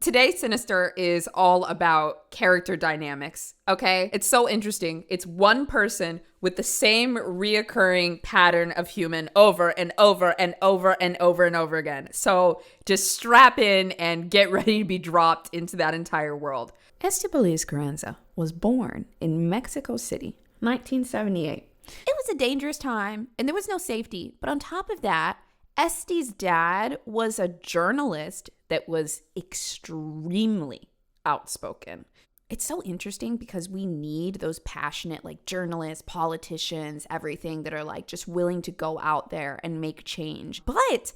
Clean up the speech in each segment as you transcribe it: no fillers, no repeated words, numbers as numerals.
Today's Sinister is all about character dynamics, okay? It's so interesting. It's one person with the same reoccurring pattern of human over and over and over and over and over again. So just strap in and get ready to be dropped into that entire world. Estibaliz Carranza was born in Mexico City, 1978. It was a dangerous time and there was no safety. But on top of that, Esti's dad was a journalist that was extremely outspoken. It's so interesting because we need those passionate like journalists, politicians, everything that are like just willing to go out there and make change. But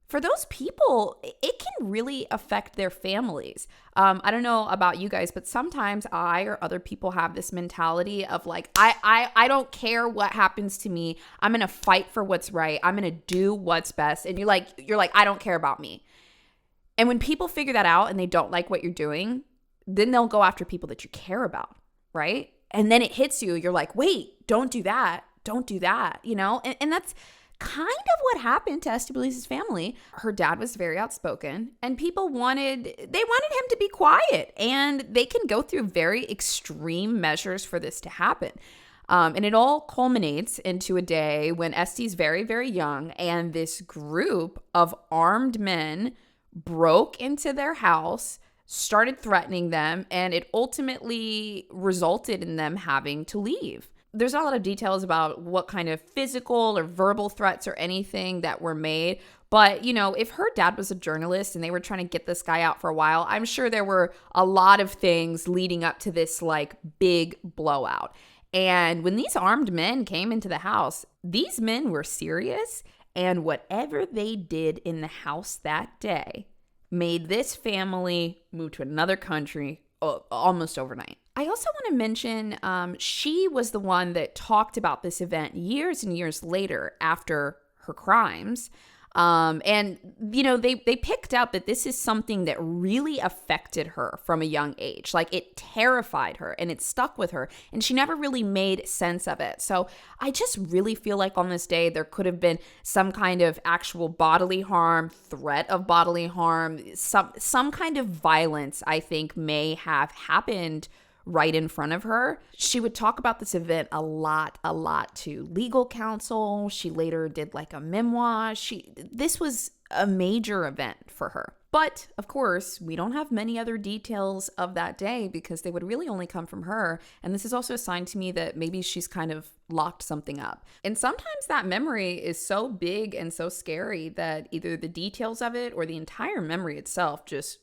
for those people, it can really affect their families. I don't know about you guys, but sometimes I or other people have this mentality of like, I don't care what happens to me. I'm going to fight for what's right. I'm going to do what's best. And you're like, I don't care about me. And when people figure that out and they don't like what you're doing, then they'll go after people that you care about, right? And then it hits you. You're like, wait, don't do that. Don't do that, you know? And that's kind of what happened to Estibaliz's family. Her dad was very outspoken and people wanted him to be quiet, and they can go through very extreme measures for this to happen. And it all culminates into a day when Esti's very, very young, and this group of armed men broke into their house, started threatening them, and it ultimately resulted in them having to leave. There's not a lot of details about what kind of physical or verbal threats or anything that were made. But, you know, if her dad was a journalist and they were trying to get this guy out for a while, I'm sure there were a lot of things leading up to this like big blowout. And when these armed men came into the house, these men were serious. And whatever they did in the house that day made this family move to another country almost overnight. I also want to mention she was the one that talked about this event years and years later after her crimes. And, you know, they picked up that this is something that really affected her from a young age. Like, it terrified her and it stuck with her, and she never really made sense of it. So I just really feel like on this day, there could have been some kind of actual bodily harm, threat of bodily harm, some kind of violence, I think, may have happened right in front of her. She would talk about this event a lot to legal counsel. She later did like a memoir. This was a major event for her. But of course, we don't have many other details of that day because they would really only come from her. And this is also a sign to me that maybe she's kind of locked something up. And sometimes that memory is so big and so scary that either the details of it or the entire memory itself just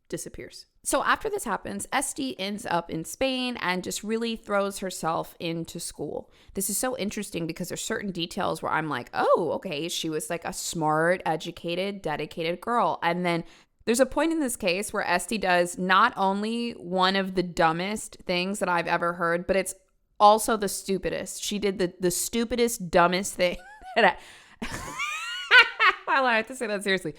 disappears. So after this happens, Esti ends up in Spain and just really throws herself into school. This is so interesting because there's certain details where I'm like, oh, okay, she was like a smart, educated, dedicated girl. And then there's a point in this case where Esti does not only one of the dumbest things that I've ever heard, but it's also the stupidest. She did the stupidest, dumbest thing that I have to say that seriously.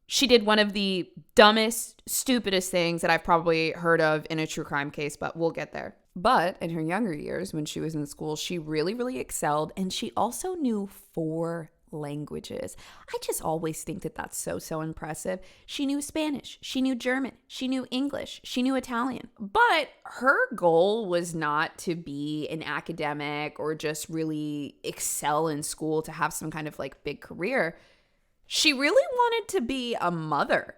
She did one of the dumbest, stupidest things that I've probably heard of in a true crime case, but we'll get there. But in her younger years, when she was in school, she really, really excelled. And she also knew 4 languages. I just always think that that's so impressive. She knew Spanish, she knew German, she knew English, she knew Italian. But her goal was not to be an academic or just really excel in school to have some kind of like big career. She really wanted to be a mother.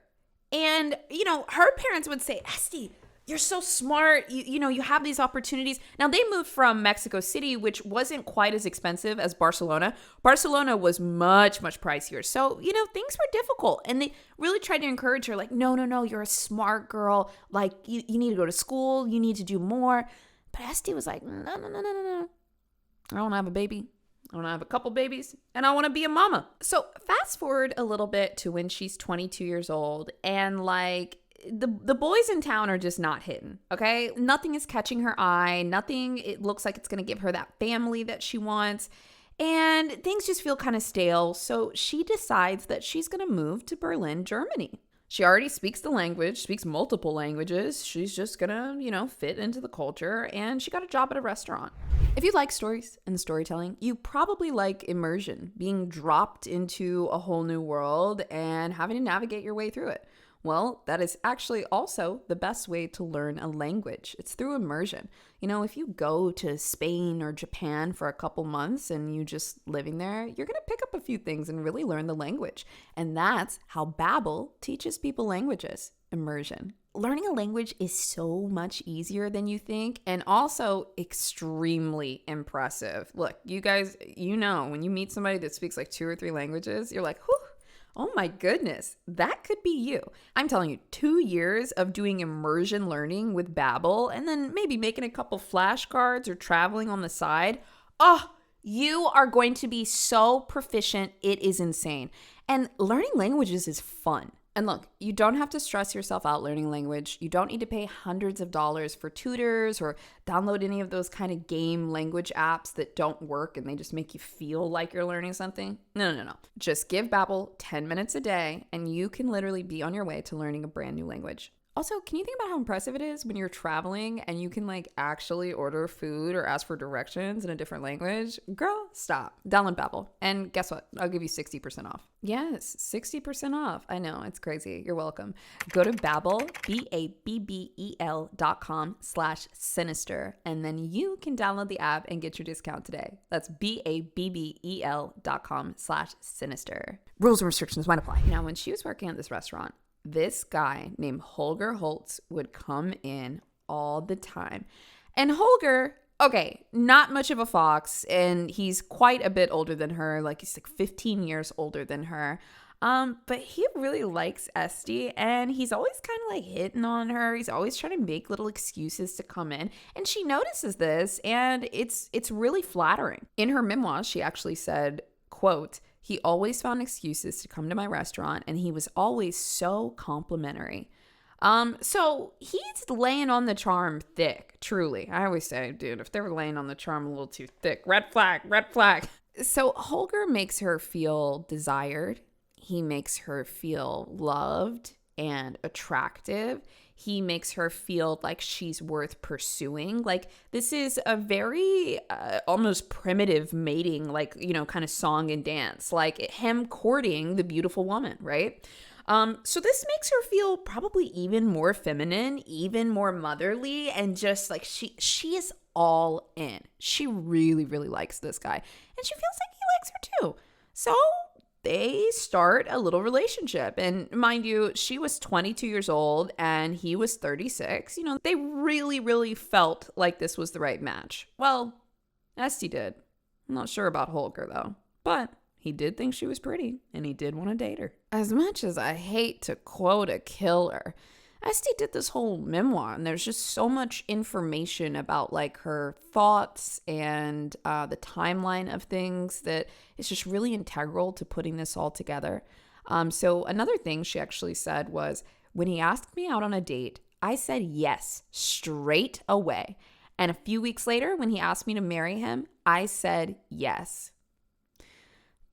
And, you know, her parents would say, Esti, you're so smart. You know, you have these opportunities. Now, they moved from Mexico City, which wasn't quite as expensive as Barcelona. Barcelona was much pricier. So, you know, things were difficult. And they really tried to encourage her, like, no, you're a smart girl. Like, you need to go to school. You need to do more. But Esti was like, no. I want to have a baby. I want to have a couple babies, and I want to be a mama. So fast forward a little bit to when she's 22 years old, and like the boys in town are just not hitting, okay? Nothing is catching her eye. Nothing, it looks like it's going to give her that family that she wants, and things just feel kind of stale. So she decides that she's going to move to Berlin, Germany. She already speaks the language, speaks multiple languages. She's just gonna, you know, fit into the culture, and she got a job at a restaurant. If you like stories and storytelling, you probably like immersion, being dropped into a whole new world and having to navigate your way through it. Well, that is actually also the best way to learn a language. It's through immersion. If you go to Spain or Japan for a couple months and you just living there, you're going to pick up a few things and really learn the language. And that's how Babbel teaches people languages. Immersion. Learning a language is so much easier than you think, and also extremely impressive. Look, you guys, when you meet somebody that speaks like 2 or 3 languages, you're like, whew. Oh my goodness, that could be you. I'm telling you, 2 years of doing immersion learning with Babbel and then maybe making a couple flashcards or traveling on the side. Oh, you are going to be so proficient. It is insane. And learning languages is fun. And look, you don't have to stress yourself out learning language. You don't need to pay hundreds of dollars for tutors or download any of those kind of game language apps that don't work and they just make you feel like you're learning something. No. Just give Babbel 10 minutes a day and you can literally be on your way to learning a brand new language. Also, can you think about how impressive it is when you're traveling and you can actually order food or ask for directions in a different language? Girl, stop. Download Babbel. And guess what? I'll give you 60% off. Yes, 60% off. I know, it's crazy. You're welcome. Go to Babbel, BABBEL.com/Sinister, and then you can download the app and get your discount today. That's BABBEL.com/Sinister. Rules and restrictions might apply. Now, when she was working at this restaurant, this guy named Holger Holtz would come in all the time. And Holger, okay, not much of a fox, and he's quite a bit older than her. He's 15 years older than her. But he really likes Esti, and he's always kind of hitting on her. He's always trying to make little excuses to come in. And she notices this, and it's really flattering. In her memoir, she actually said, quote, "He always found excuses to come to my restaurant, and he was always so complimentary." So he's laying on the charm thick, truly. I always say, dude, if they were laying on the charm a little too thick, red flag, red flag. So Holger makes her feel desired. He makes her feel loved and attractive. He makes her feel like she's worth pursuing. This is a very almost primitive mating, kind of song and dance, him courting the beautiful woman, right? So this makes her feel probably even more feminine, even more motherly, and just she is all in. She really, really likes this guy, and she feels like he likes her too. So they start a little relationship. And mind you, she was 22 years old and he was 36. They really, really felt like this was the right match. Well, Esti did. I'm not sure about Holger though, but he did think she was pretty and he did want to date her. As much as I hate to quote a killer, Esti did this whole memoir, and there's just so much information about her thoughts and the timeline of things that is just really integral to putting this all together. So another thing she actually said was, when he asked me out on a date, I said yes straight away. And a few weeks later, when he asked me to marry him, I said yes.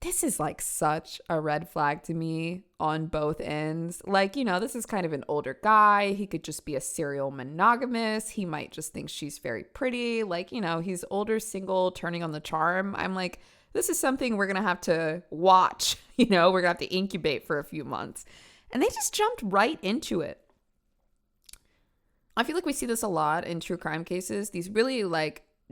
This is such a red flag to me on both ends. This is kind of an older guy. He could just be a serial monogamous. He might just think she's very pretty. He's older, single, turning on the charm. I'm this is something we're going to have to watch. We're going to have to incubate for a few months. And they just jumped right into it. I feel like we see this a lot in true crime cases. These really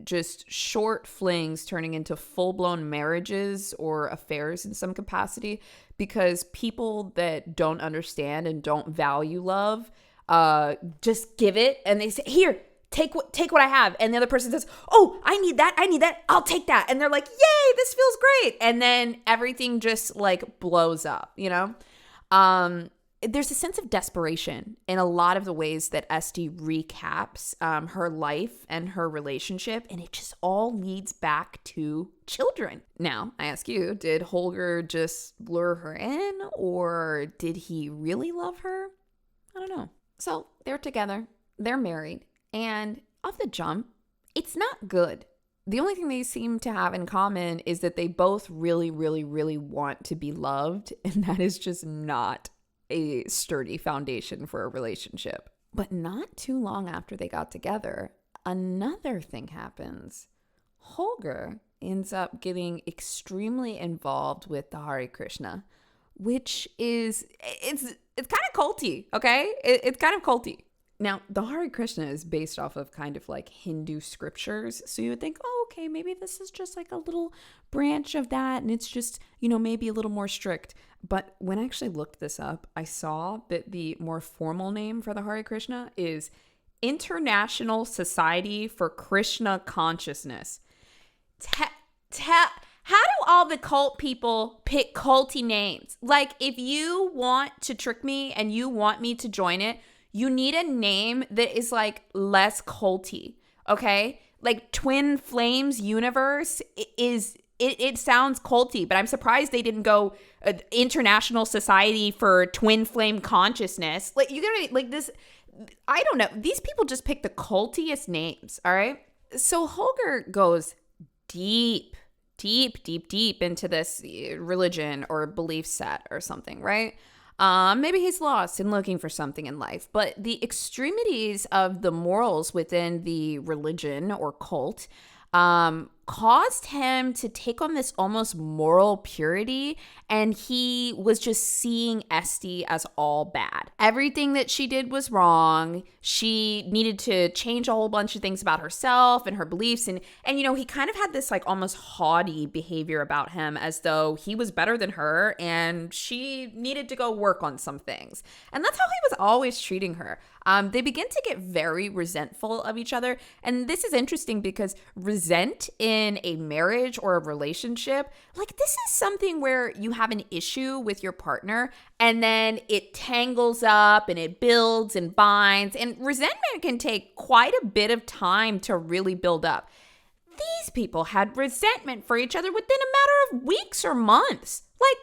just short flings turning into full-blown marriages or affairs in some capacity, because people that don't understand and don't value love just give it, and they say, here, take what I have. And the other person says, oh, I need that, I'll take that. And they're like, yay, this feels great. And then everything just blows up, There's a sense of desperation in a lot of the ways that Esti recaps her life and her relationship, and it just all leads back to children. Now, I ask you, did Holger just lure her in, or did he really love her? I don't know. So they're together, they're married, and off the jump, it's not good. The only thing they seem to have in common is that they both really, really, really want to be loved, and that is just not a sturdy foundation for a relationship. But not too long after they got together, another thing happens. Holger ends up getting extremely involved with the Hare Krishna, which is, it's kind of culty, okay? It's kind of culty. Now, the Hare Krishna is based off of kind of like Hindu scriptures. So you would think, oh, okay, maybe this is just like a little branch of that. And it's just, maybe a little more strict. But when I actually looked this up, I saw that the more formal name for the Hare Krishna is International Society for Krishna Consciousness. How do all the cult people pick culty names? Like, if you want to trick me and you want me to join it, you need a name that is like less culty, okay? Like Twin Flames Universe it sounds culty, but I'm surprised they didn't go International Society for Twin Flame Consciousness. Like, you gotta, like, this, I don't know. These people just pick the cultiest names, all right? So Holger goes deep into this religion or belief set or something, right? Maybe he's lost and looking for something in life, but the extremities of the morals within the religion or cult caused him to take on this almost moral purity, and he was just seeing Esti as all bad. Everything that she did was wrong. She needed to change a whole bunch of things about herself and her beliefs, and he kind of had this like almost haughty behavior about him, as though he was better than her and she needed to go work on some things. And that's how he was always treating her. They begin to get very resentful of each other. And this is interesting because resent in a marriage or a relationship, like, this is something where you have an issue with your partner and then it tangles up and it builds and binds. And resentment can take quite a bit of time to really build up. These people had resentment for each other within a matter of weeks or months. Like,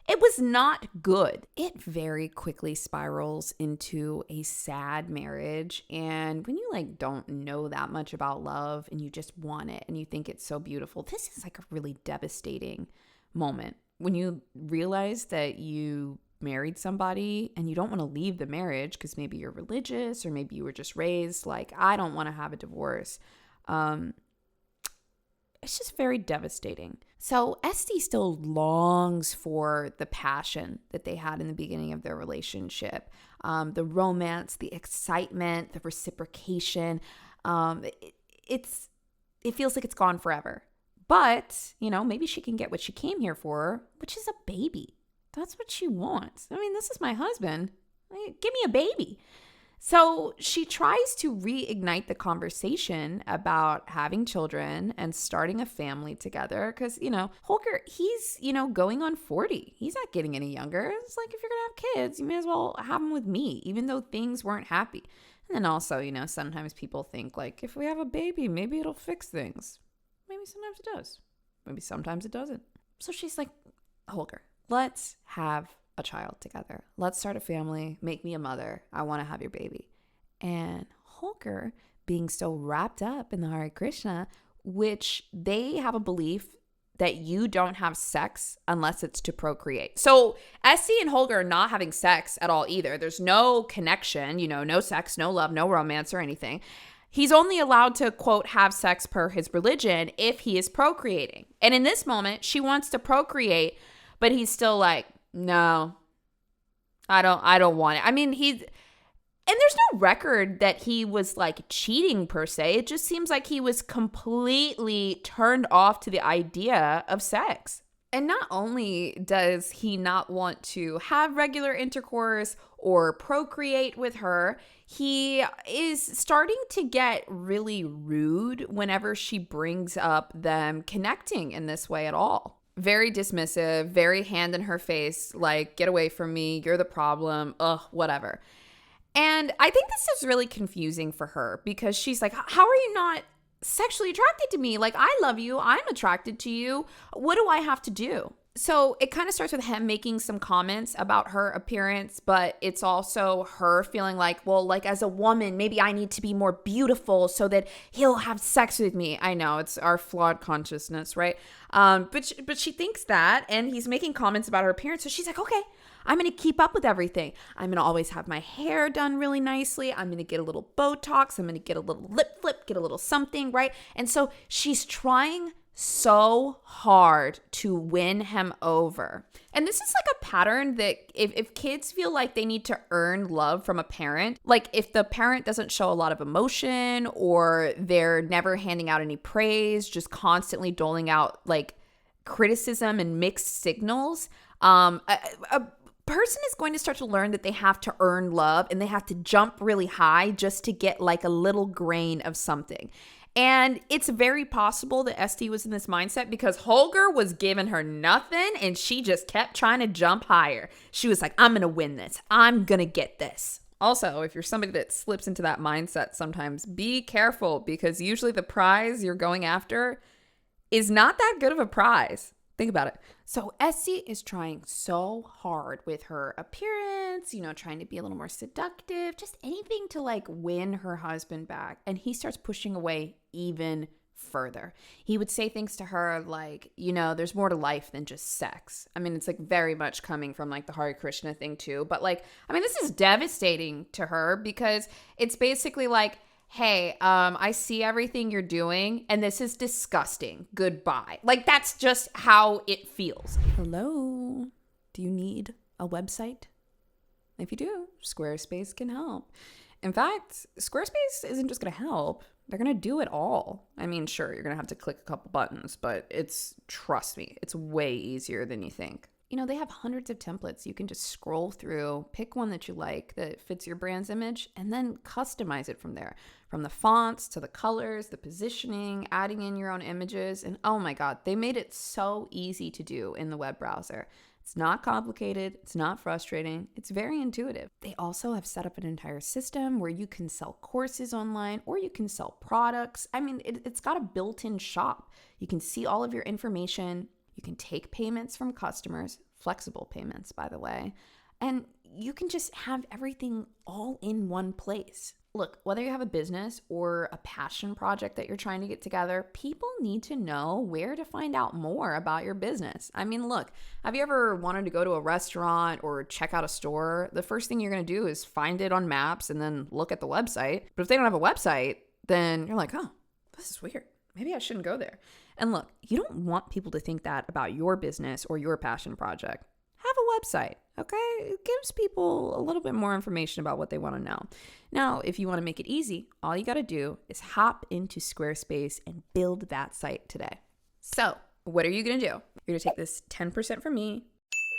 it was not good. It very quickly spirals into a sad marriage. And when you like don't know that much about love and you just want it and you think it's so beautiful, this is like a really devastating moment. When you realize that you married somebody and you don't want to leave the marriage because maybe you're religious or maybe you were just raised like, I don't want to have a divorce. It's just very devastating. So Esti still longs for the passion that they had in the beginning of their relationship, the romance, the excitement, the reciprocation. It feels like it's gone forever. But, maybe she can get what she came here for, which is a baby. That's what she wants. I mean, this is my husband. Give me a baby. So she tries to reignite the conversation about having children and starting a family together because, Holger, he's, going on 40. He's not getting any younger. It's like, if you're going to have kids, you may as well have them with me, even though things weren't happy. And then also, sometimes people think like, if we have a baby, maybe it'll fix things. Maybe sometimes it does. Maybe sometimes it doesn't. So she's like, Holger, let's have a child together. Let's start a family. Make me a mother. I want to have your baby. And Holger, being so wrapped up in the Hare Krishna, which they have a belief that you don't have sex unless it's to procreate. So Esti and Holger are not having sex at all either. There's no connection, no sex, no love, no romance or anything. He's only allowed to, quote, have sex per his religion if he is procreating. And in this moment, she wants to procreate, but he's still like, no, I don't want it. I mean, and there's no record that he was like cheating per se. It just seems like he was completely turned off to the idea of sex. And not only does he not want to have regular intercourse or procreate with her, he is starting to get really rude whenever she brings up them connecting in this way at all. Very dismissive, very hand in her face, like, get away from me, you're the problem, whatever. And I think this is really confusing for her because she's like, how are you not sexually attracted to me? Like, I love you, I'm attracted to you, what do I have to do? So it kind of starts with him making some comments about her appearance, but it's also her feeling like, well, like as a woman, maybe I need to be more beautiful so that he'll have sex with me. I know it's our flawed consciousness, right? But she thinks that, and he's making comments about her appearance. So she's like, okay, I'm going to keep up with everything. I'm going to always have my hair done really nicely. I'm going to get a little Botox. I'm going to get a little lip flip, get a little something, right? And so she's trying so hard to win him over. And this is like a pattern that if kids feel like they need to earn love from a parent, like if the parent doesn't show a lot of emotion or they're never handing out any praise, just constantly doling out like criticism and mixed signals, a person is going to start to learn that they have to earn love and they have to jump really high just to get like a little grain of something. And it's very possible that Esti was in this mindset because Holger was giving her nothing and she just kept trying to jump higher. She was like, I'm going to win this. I'm going to get this. Also, if you're somebody that slips into that mindset sometimes, be careful because usually the prize you're going after is not that good of a prize. Think about it. So Esti is trying so hard with her appearance, trying to be a little more seductive, just anything to like win her husband back. And he starts pushing away even further. He would say things to her like, there's more to life than just sex. I mean, it's like very much coming from like the Hare Krishna thing too. But like, I mean, this is devastating to her because it's basically like, hey, I see everything you're doing and this is disgusting. Goodbye. Like that's just how it feels. Hello, do you need a website? If you do, Squarespace can help. In fact, Squarespace isn't just going to help. They're going to do it all. I mean, sure, you're going to have to click a couple buttons, but trust me, it's way easier than you think. They have hundreds of templates. You can just scroll through, pick one that you like that fits your brand's image, and then customize it from there. From the fonts to the colors, the positioning, adding in your own images. And oh my God, they made it so easy to do in the web browser. It's not complicated. It's not frustrating. It's very intuitive. They also have set up an entire system where you can sell courses online or you can sell products. I mean, it's got a built-in shop. You can see all of your information. You can take payments from customers, flexible payments, by the way, and you can just have everything all in one place. Look, whether you have a business or a passion project that you're trying to get together, people need to know where to find out more about your business. I mean, look, have you ever wanted to go to a restaurant or check out a store? The first thing you're going to do is find it on maps and then look at the website. But if they don't have a website, then you're like, oh, this is weird. Maybe I shouldn't go there. And look, you don't want people to think that about your business or your passion project. Have a website, okay? It gives people a little bit more information about what they want to know. Now, if you want to make it easy, all you got to do is hop into Squarespace and build that site today. So, what are you going to do? You're going to take this 10% from me,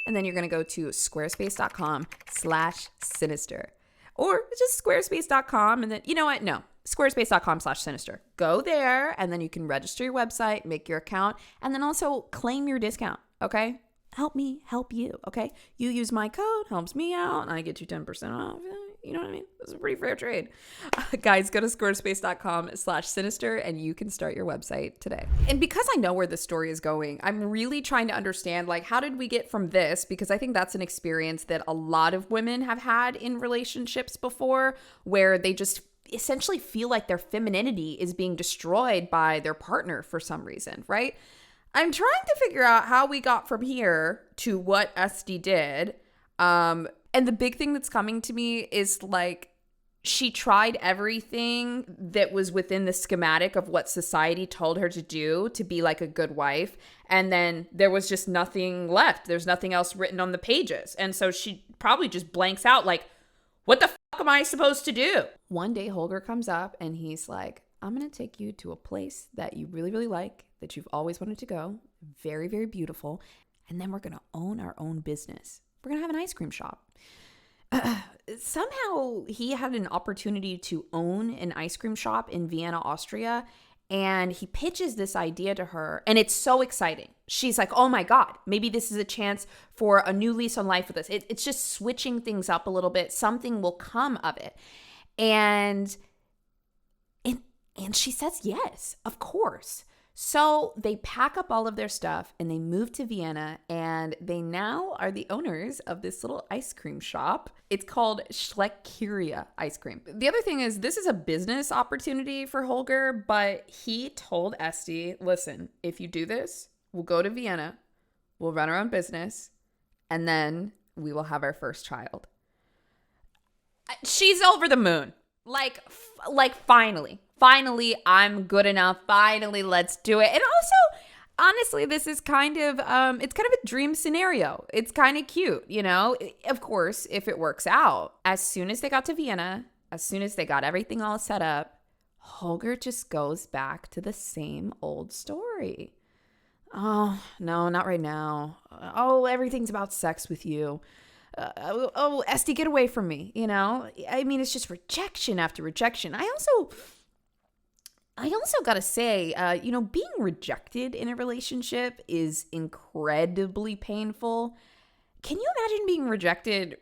and then you're going to go to squarespace.com/sinister. Or just squarespace.com, and then, you know what? No. Squarespace.com/sinister. Go there and then you can register your website, make your account, and then also claim your discount, okay? Help me help you, okay? You use my code, helps me out, and I get you 10% off. You know what I mean? It's a pretty fair trade. Guys, go to squarespace.com/sinister and you can start your website today. And because I know where this story is going, I'm really trying to understand, like, how did we get from this? Because I think that's an experience that a lot of women have had in relationships before, where they just essentially feel like their femininity is being destroyed by their partner for some reason, right? I'm trying to figure out how we got from here to what Esti did. And the big thing that's coming to me is like, she tried everything that was within the schematic of what society told her to do to be like a good wife. And then there was just nothing left. There's nothing else written on the pages. And so she probably just blanks out like, what the fuck am I supposed to do? One day Holger comes up and he's like, I'm going to take you to a place that you really, really like, that you've always wanted to go. Very, very beautiful. And then we're going to own our own business. We're going to have an ice cream shop. Somehow he had an opportunity to own an ice cream shop in Vienna, Austria. And he pitches this idea to her, and it's so exciting. She's like, oh my God, maybe this is a chance for a new lease on life with us. It's just switching things up a little bit. Something will come of it. And she says, yes, of course. So they pack up all of their stuff and they move to Vienna, and they now are the owners of this little ice cream shop. It's called Schleckeria ice cream. The other thing is, this is a business opportunity for Holger, but he told Esti, listen, if you do this, we'll go to Vienna, we'll run our own business, and then we will have our first child. She's over the moon. Like finally, I'm good enough. Finally, let's do it. And also, honestly, this is kind of it's kind of a dream scenario. It's kind of cute, you know? Of course, if it works out. As soon as they got to Vienna, as soon as they got everything all set up, Holger just goes back to the same old story. Oh, no, not right now. Oh, everything's about sex with you. Esty, get away from me, you know? I mean, it's just rejection after rejection. I also gotta say, being rejected in a relationship is incredibly painful. Can you imagine being rejected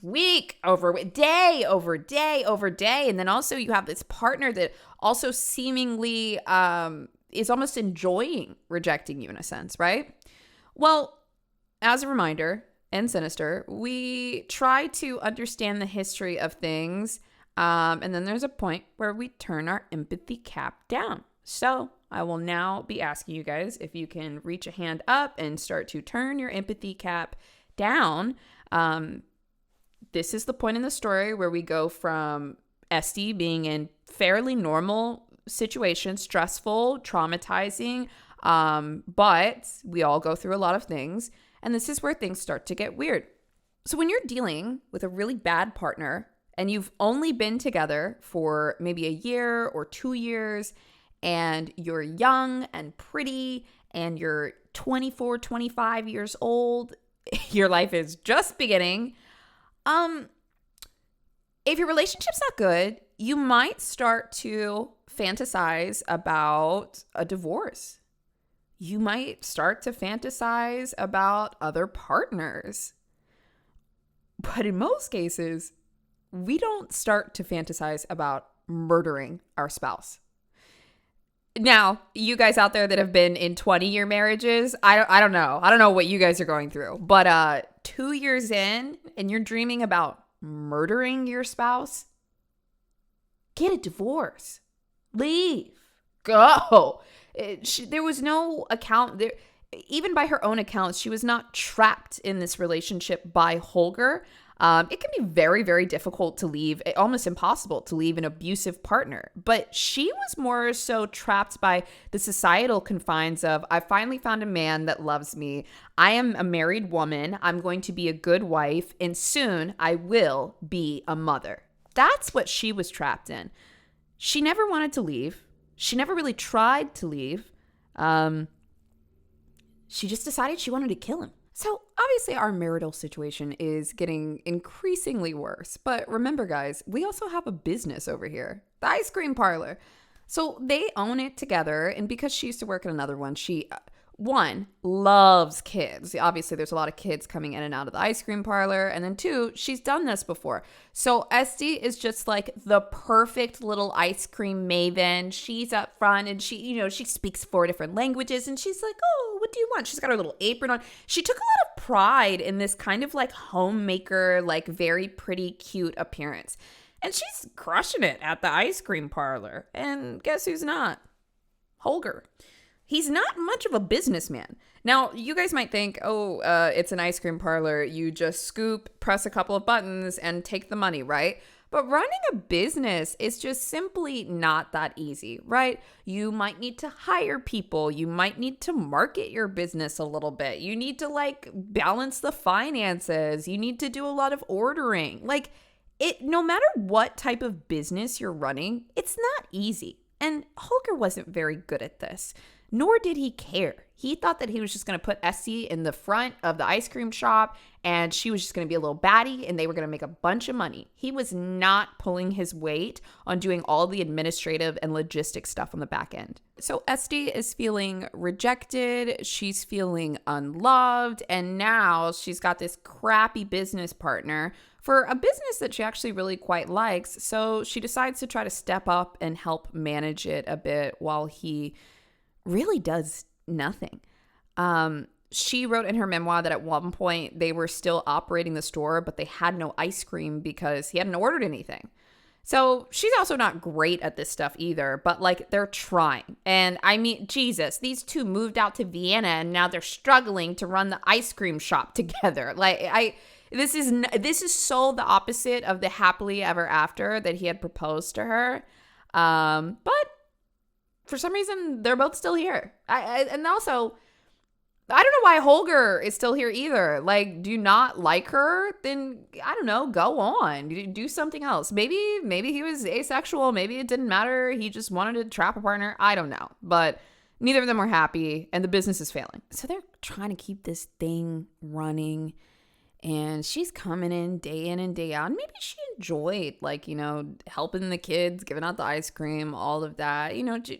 week over week, day over day over day? And then also you have this partner that also seemingly is almost enjoying rejecting you in a sense, right? Well, as a reminder, in Sinister, we try to understand the history of things. And then there's a point where we turn our empathy cap down. So I will now be asking you guys if you can reach a hand up and start to turn your empathy cap down. This is the point in the story where we go from Esty being in fairly normal situations, stressful, traumatizing, but we all go through a lot of things. And this is where things start to get weird. So when you're dealing with a really bad partner, and you've only been together for maybe a year or 2 years, and you're young and pretty, and you're 24, 25 years old, your life is just beginning. If your relationship's not good, you might start to fantasize about a divorce. You might start to fantasize about other partners. But in most cases, we don't start to fantasize about murdering our spouse. Now, you guys out there that have been in 20-year marriages, I don't know. I don't know what you guys are going through. But 2 years in and you're dreaming about murdering your spouse, get a divorce. Leave. Go. There was no account there. Even by her own account, she was not trapped in this relationship by Holger. It can be very, very difficult to leave, almost impossible to leave an abusive partner. But she was more so trapped by the societal confines of, I finally found a man that loves me. I am a married woman. I'm going to be a good wife. And soon I will be a mother. That's what she was trapped in. She never wanted to leave. She never really tried to leave. She just decided she wanted to kill him. So obviously our marital situation is getting increasingly worse. But remember, guys, we also have a business over here, the ice cream parlor. So they own it together. And because she used to work at another one, she, one, loves kids. Obviously, there's a lot of kids coming in and out of the ice cream parlor. And then two, she's done this before. So Esty is just like the perfect little ice cream maven. She's up front and she speaks 4 different languages. And she's like, oh, what do you want? She's got her little apron on. She took a lot of pride in this kind of like homemaker, like very pretty, cute appearance. And she's crushing it at the ice cream parlor. And guess who's not? Holger. He's not much of a businessman. Now, you guys might think, it's an ice cream parlor. You just scoop, press a couple of buttons, and take the money, right? But running a business is just simply not that easy, right? You might need to hire people. You might need to market your business a little bit. You need to, balance the finances. You need to do a lot of ordering. No matter what type of business you're running, it's not easy. And Holger wasn't very good at this. Nor did he care. He thought that he was just going to put Essie in the front of the ice cream shop and she was just going to be a little baddie and they were going to make a bunch of money. He was not pulling his weight on doing all the administrative and logistic stuff on the back end. So Esty is feeling rejected. She's feeling unloved. And now she's got this crappy business partner for a business that she actually really quite likes. So she decides to try to step up and help manage it a bit while he really does nothing. She wrote in her memoir that at one point they were still operating the store, but they had no ice cream because he hadn't ordered anything. So she's also not great at this stuff either, but they're trying. And I mean, Jesus, these two moved out to Vienna and now they're struggling to run the ice cream shop together. This is so the opposite of the happily ever after that he had proposed to her. But for some reason, they're both still here. And also, I don't know why Holger is still here either. Like, do you not like her? Then, I don't know, go on. Do something else. Maybe he was asexual. Maybe it didn't matter. He just wanted to trap a partner. I don't know. But neither of them were happy, and the business is failing. So they're trying to keep this thing running. And she's coming in and day out. And maybe she enjoyed, like, helping the kids, giving out the ice cream, all of that.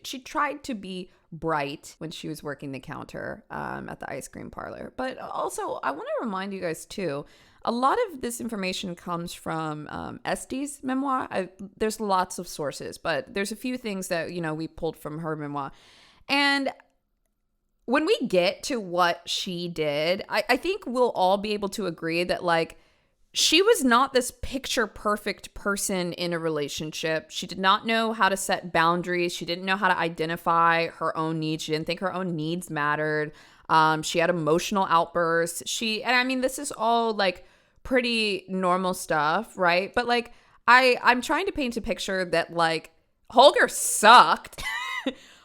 She tried to be bright when she was working the counter at the ice cream parlor. But also, I want to remind you guys, too, a lot of this information comes from Esti's memoir. There's lots of sources, but there's a few things that, we pulled from her memoir. And when we get to what she did, I think we'll all be able to agree that, like, she was not this picture perfect person in a relationship. She did not know how to set boundaries. She didn't know how to identify her own needs. She didn't think her own needs mattered. She had emotional outbursts. This is all, like, pretty normal stuff, right? But, like, I'm trying to paint a picture that, like, Holger sucked.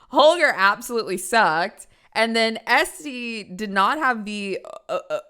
Holger absolutely sucked. And then Esti did not have the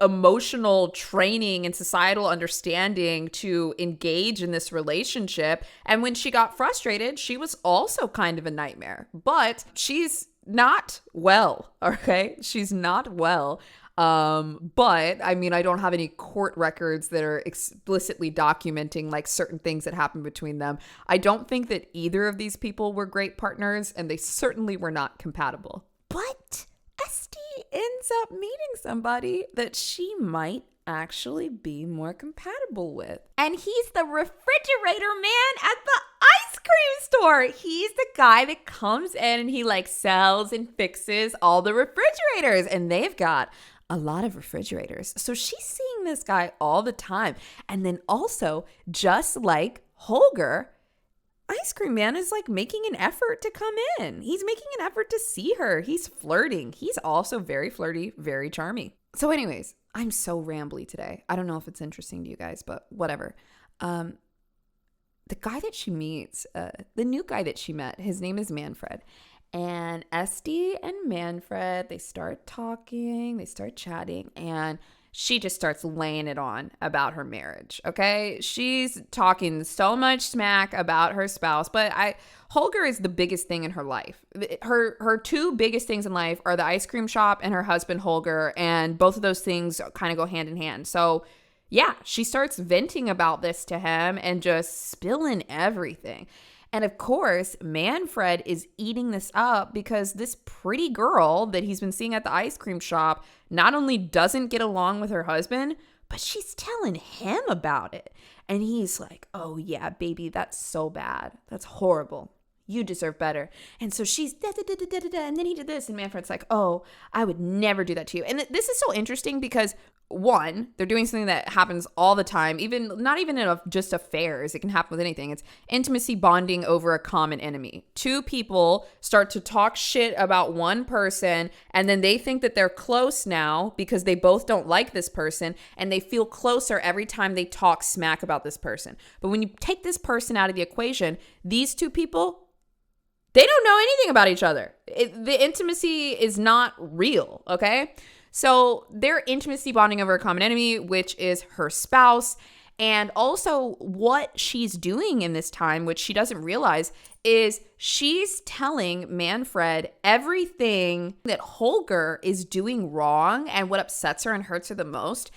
emotional training and societal understanding to engage in this relationship. And when she got frustrated, she was also kind of a nightmare. But she's not well, okay? She's not well. But I don't have any court records that are explicitly documenting, like, certain things that happened between them. I don't think that either of these people were great partners, and they certainly were not compatible. But Esti ends up meeting somebody that she might actually be more compatible with. And he's the refrigerator man at the ice cream store. He's the guy that comes in and he, like, sells and fixes all the refrigerators. And they've got a lot of refrigerators. So she's seeing this guy all the time. And then also, just like Holger, Ice Cream Man is, like, making an effort to come in. He's making an effort to see her. He's flirting. He's also very flirty, very charming. So anyways, I'm so rambly today. I don't know if it's interesting to you guys, but whatever. The guy that she meets, the new guy that she met, his name is Manfred. And Esti and Manfred, they start talking, they start chatting, and she just starts laying it on about her marriage, okay? She's talking so much smack about her spouse, but Holger is the biggest thing in her life. Her two biggest things in life are the ice cream shop and her husband, Holger, and both of those things kind of go hand in hand. So, yeah, she starts venting about this to him and just spilling everything. And of course, Manfred is eating this up because this pretty girl that he's been seeing at the ice cream shop not only doesn't get along with her husband, but she's telling him about it. And he's like, oh yeah, baby, that's so bad. That's horrible. You deserve better. And so she's and then he did this. And Manfred's like, oh, I would never do that to you. And this is so interesting because, one, they're doing something that happens all the time, not even in just affairs. It can happen with anything. It's intimacy bonding over a common enemy. Two people start to talk shit about one person, and then they think that they're close now because they both don't like this person, and they feel closer every time they talk smack about this person. But when you take this person out of the equation, these two people, they don't know anything about each other. The intimacy is not real, okay? So they're intimacy bonding over a common enemy, which is her spouse. And also what she's doing in this time, which she doesn't realize, is she's telling Manfred everything that Holger is doing wrong and what upsets her and hurts her the most.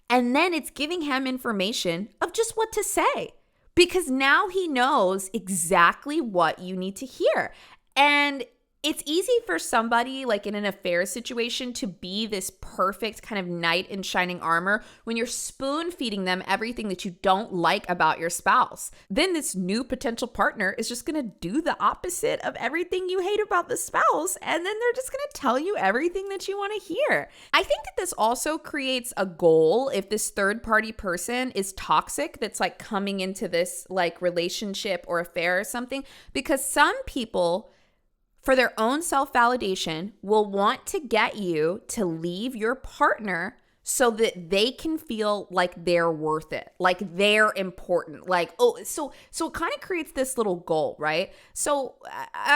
And then it's giving him information of just what to say, because now he knows exactly what you need to hear. And it's easy for somebody, like, in an affair situation to be this perfect kind of knight in shining armor when you're spoon feeding them everything that you don't like about your spouse. Then this new potential partner is just going to do the opposite of everything you hate about the spouse. And then they're just going to tell you everything that you want to hear. I think that this also creates a goal if this third party person is toxic, that's, like, coming into this, like, relationship or affair or something, because some people, for their own self-validation, will want to get you to leave your partner so that they can feel like they're worth it, like they're important. Like, oh, so it kind of creates this little goal, right? So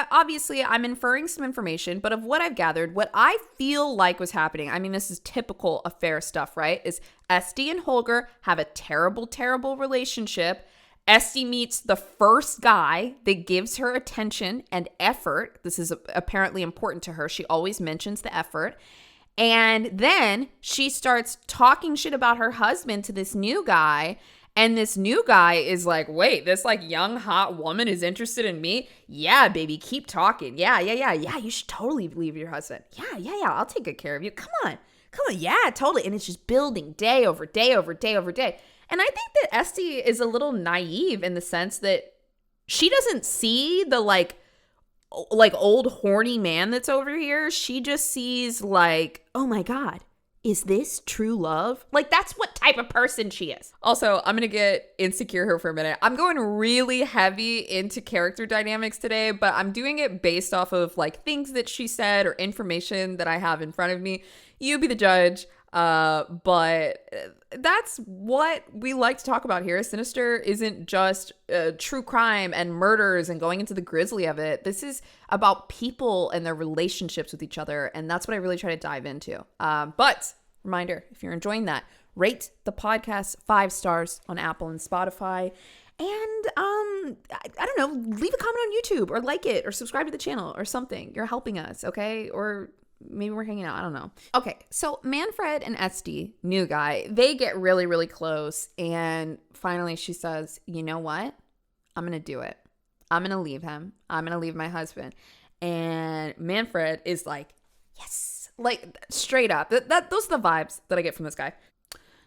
obviously I'm inferring some information, but of what I've gathered, what I feel like was happening, I mean, this is typical affair stuff, right? Is Esti and Holger have a terrible, terrible relationship. Esti meets the first guy that gives her attention and effort. This is apparently important to her. She always mentions the effort. And then she starts talking shit about her husband to this new guy. And this new guy is like, wait, this like young, hot woman is interested in me? Yeah, baby, keep talking. Yeah, you should totally leave your husband. Yeah, I'll take good care of you. Come on, yeah, totally. And it's just building day over day over day over day. And I think that Esti is a little naive in the sense that she doesn't see the like old horny man that's over here. She just sees like, oh my God, is this true love? Like, that's what type of person she is. Also, I'm gonna get insecure here for a minute. I'm going really heavy into character dynamics today, but I'm doing it based off of like things that she said or information that I have in front of me. You be the judge. But that's what we like to talk about here. Sinister isn't just true crime and murders and going into the grisly of it. This is about people and their relationships with each other. And that's what I really try to dive into. But reminder, if you're enjoying that, rate the podcast 5 stars on Apple and Spotify. And I don't know, leave a comment on YouTube or like it or subscribe to the channel or something. You're helping us, okay? Or maybe we're hanging out. I don't know. Okay, so Manfred and Esti, new guy, they get really, really close. And finally she says, you know what? I'm going to do it. I'm going to leave him. I'm going to leave my husband. And Manfred is like, yes. Like, straight up. Those are the vibes that I get from this guy.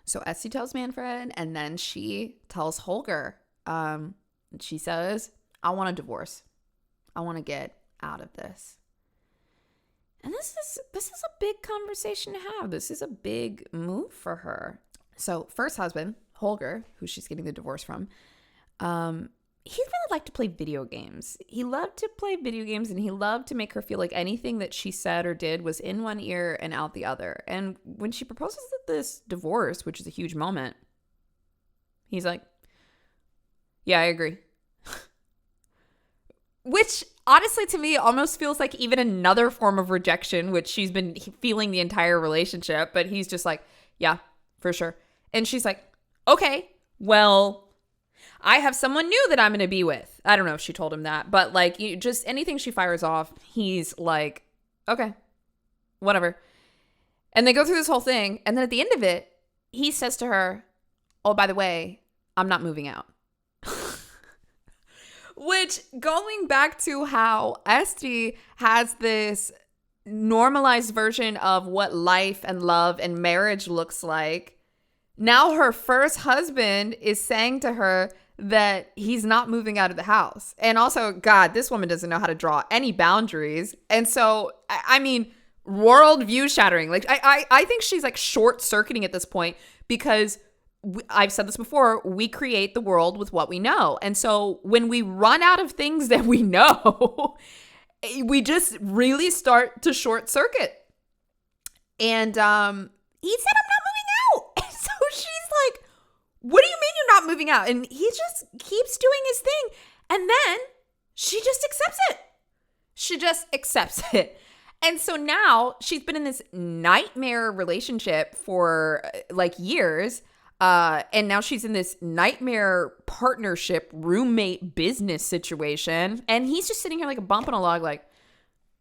So Esti tells Manfred, and then she tells Holger. She says, I want a divorce. I want to get out of this. And this is a big conversation to have. This is a big move for her. So first husband, Holger, who she's getting the divorce from, he really liked to play video games. He loved to play video games, and he loved to make her feel like anything that she said or did was in one ear and out the other. And when she proposes this divorce, which is a huge moment, he's like, yeah, I agree. Which honestly to me almost feels like even another form of rejection, which she's been feeling the entire relationship. But he's just like, yeah, for sure. And she's like, okay, well, I have someone new that I'm going to be with. I don't know if she told him that, but like just anything she fires off, he's like, okay, whatever. And they go through this whole thing. And then at the end of it, he says to her, oh, by the way, I'm not moving out. Which, going back to how Esti has this normalized version of what life and love and marriage looks like, now her first husband is saying to her that he's not moving out of the house. And also, God, this woman doesn't know how to draw any boundaries. And so, I mean, worldview shattering. Like, I think she's like short-circuiting at this point because I've said this before, we create the world with what we know. And so when we run out of things that we know, we just really start to short circuit. And he said, I'm not moving out. And so she's like, what do you mean you're not moving out? And he just keeps doing his thing. And then she just accepts it. She just accepts it. And so now she's been in this nightmare relationship for like years. And now she's in this nightmare partnership, roommate business situation. And he's just sitting here like a bump on a log like,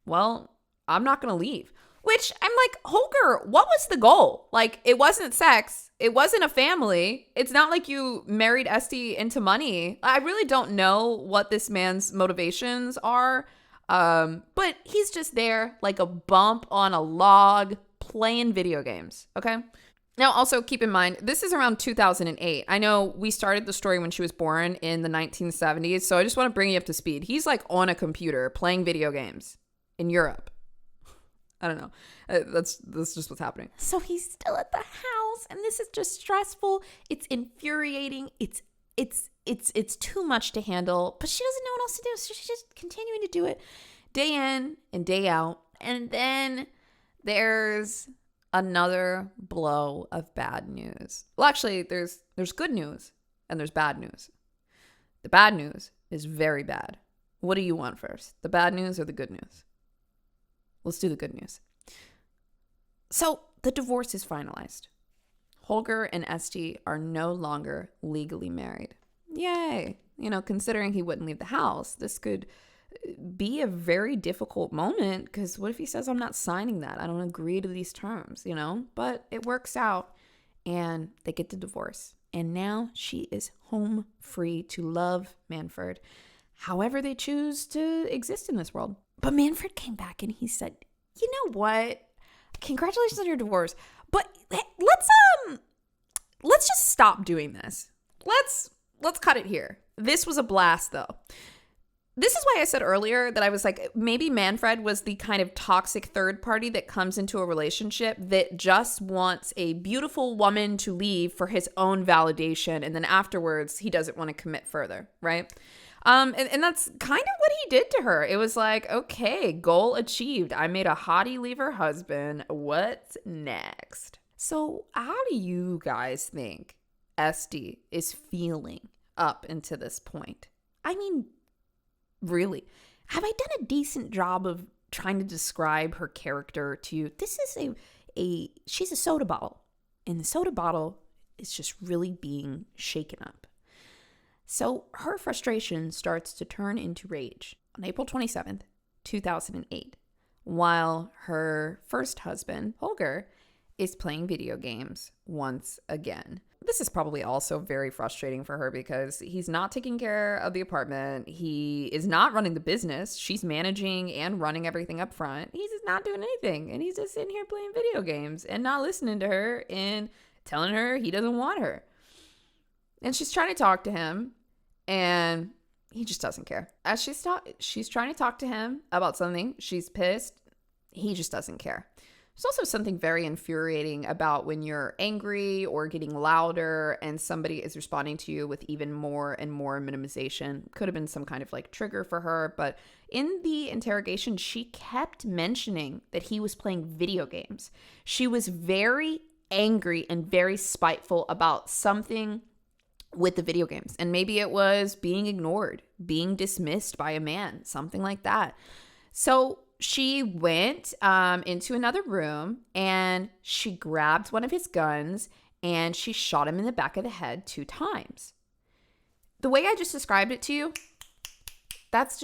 well, I'm not going to leave. Which I'm like, Holger, what was the goal? Like, it wasn't sex. It wasn't a family. It's not like you married Esti into money. I really don't know what this man's motivations are. But he's just there like a bump on a log playing video games. Okay. Now, also keep in mind, this is around 2008. I know we started the story when she was born in the 1970s, so I just want to bring you up to speed. He's like on a computer playing video games in Europe. I don't know. That's just what's happening. So he's still at the house, and this is just stressful. It's infuriating. It's too much to handle, but she doesn't know what else to do, so she's just continuing to do it day in and day out. And then there's Another blow of bad news. Well, actually, there's good news and there's bad news. The bad news is very bad. What do you want first? The bad news or the good news? Let's do the good news. So the divorce is finalized. Holger and Esti are no longer legally married. Yay. Considering he wouldn't leave the house, this could be a very difficult moment, because what if he says, I'm not signing that? I don't agree to these terms, But it works out and they get the divorce. And now she is home free to love Manfred however they choose to exist in this world. But Manfred came back and he said, you know what? Congratulations on your divorce. But let's just stop doing this. Let's cut it here. This was a blast, though. This is why I said earlier that I was like, maybe Manfred was the kind of toxic third party that comes into a relationship that just wants a beautiful woman to leave for his own validation. And then afterwards, he doesn't want to commit further, right? And that's kind of what he did to her. It was like, okay, goal achieved. I made a hottie leave her husband. What's next? So how do you guys think Esti is feeling up until this point? I mean, really, have I done a decent job of trying to describe her character to you? This is she's a soda bottle, and the soda bottle is just really being shaken up. So her frustration starts to turn into rage on April 27th, 2008, while her first husband, Holger, is playing video games once again. This is probably also very frustrating for her because he's not taking care of the apartment. He is not running the business. She's managing and running everything up front. He's just not doing anything. And he's just sitting here playing video games and not listening to her and telling her he doesn't want her. And she's trying to talk to him and he just doesn't care. As she's trying to talk to him about something, she's pissed. He just doesn't care. There's also something very infuriating about when you're angry or getting louder and somebody is responding to you with even more and more minimization. Could have been some kind of like trigger for her, but in the interrogation, she kept mentioning that he was playing video games. She was very angry and very spiteful about something with the video games. And maybe it was being ignored, being dismissed by a man, something like that. So she went into another room and she grabbed one of his guns and she shot him in the back of the head 2 times. The way I just described it to you, that's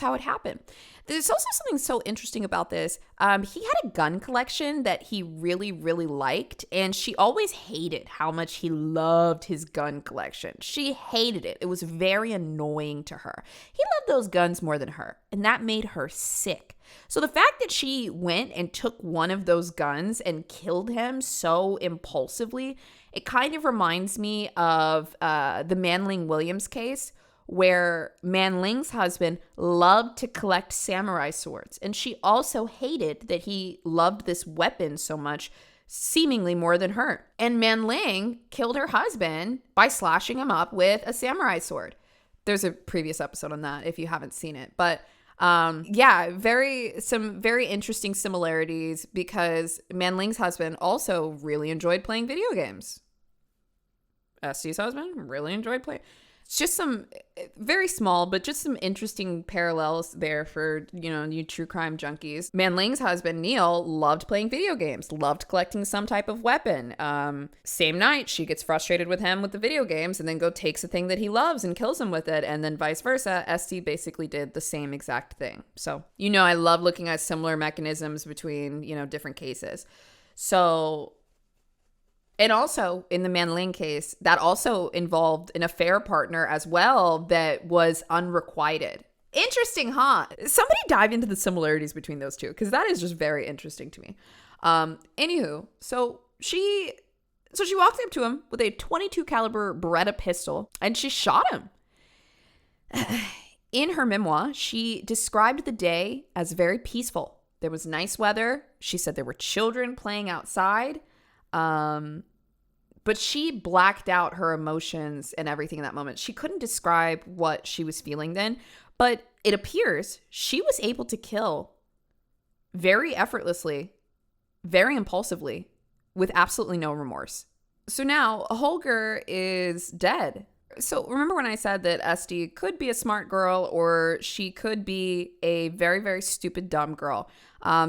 how it happened. There's also something so interesting about this. He had a gun collection that he really, really liked, and she always hated how much he loved his gun collection. She hated it. It was very annoying to her. He loved those guns more than her, and that made her sick. So the fact that she went and took one of those guns and killed him so impulsively, it kind of reminds me of the Manling Williams case, where Manling's husband loved to collect samurai swords. And she also hated that he loved this weapon so much, seemingly more than her. And Manling killed her husband by slashing him up with a samurai sword. There's a previous episode on that if you haven't seen it. But some very interesting similarities because Manling's husband also really enjoyed playing video games. Esti's husband really enjoyed playing. It's just some very small, but just some interesting parallels there for, you true crime junkies. Manling's husband, Neil, loved playing video games, loved collecting some type of weapon. Same night, she gets frustrated with him with the video games and then takes a thing that he loves and kills him with it. And then vice versa. Esti basically did the same exact thing. So, I love looking at similar mechanisms between, different cases. So, and also in the Manling case, that also involved an affair partner as well that was unrequited. Interesting, huh? Somebody dive into the similarities between those two because that is just very interesting to me. Anywho, so she walked up to him with a .22 caliber Beretta pistol and she shot him. In her memoir, she described the day as very peaceful. There was nice weather. She said there were children playing outside. But she blacked out her emotions and everything in that moment. She couldn't describe what she was feeling then, but it appears she was able to kill very effortlessly very impulsively with absolutely no remorse. So now Holger is dead. So remember when I said that Esti could be a smart girl or she could be a very, very stupid, dumb girl.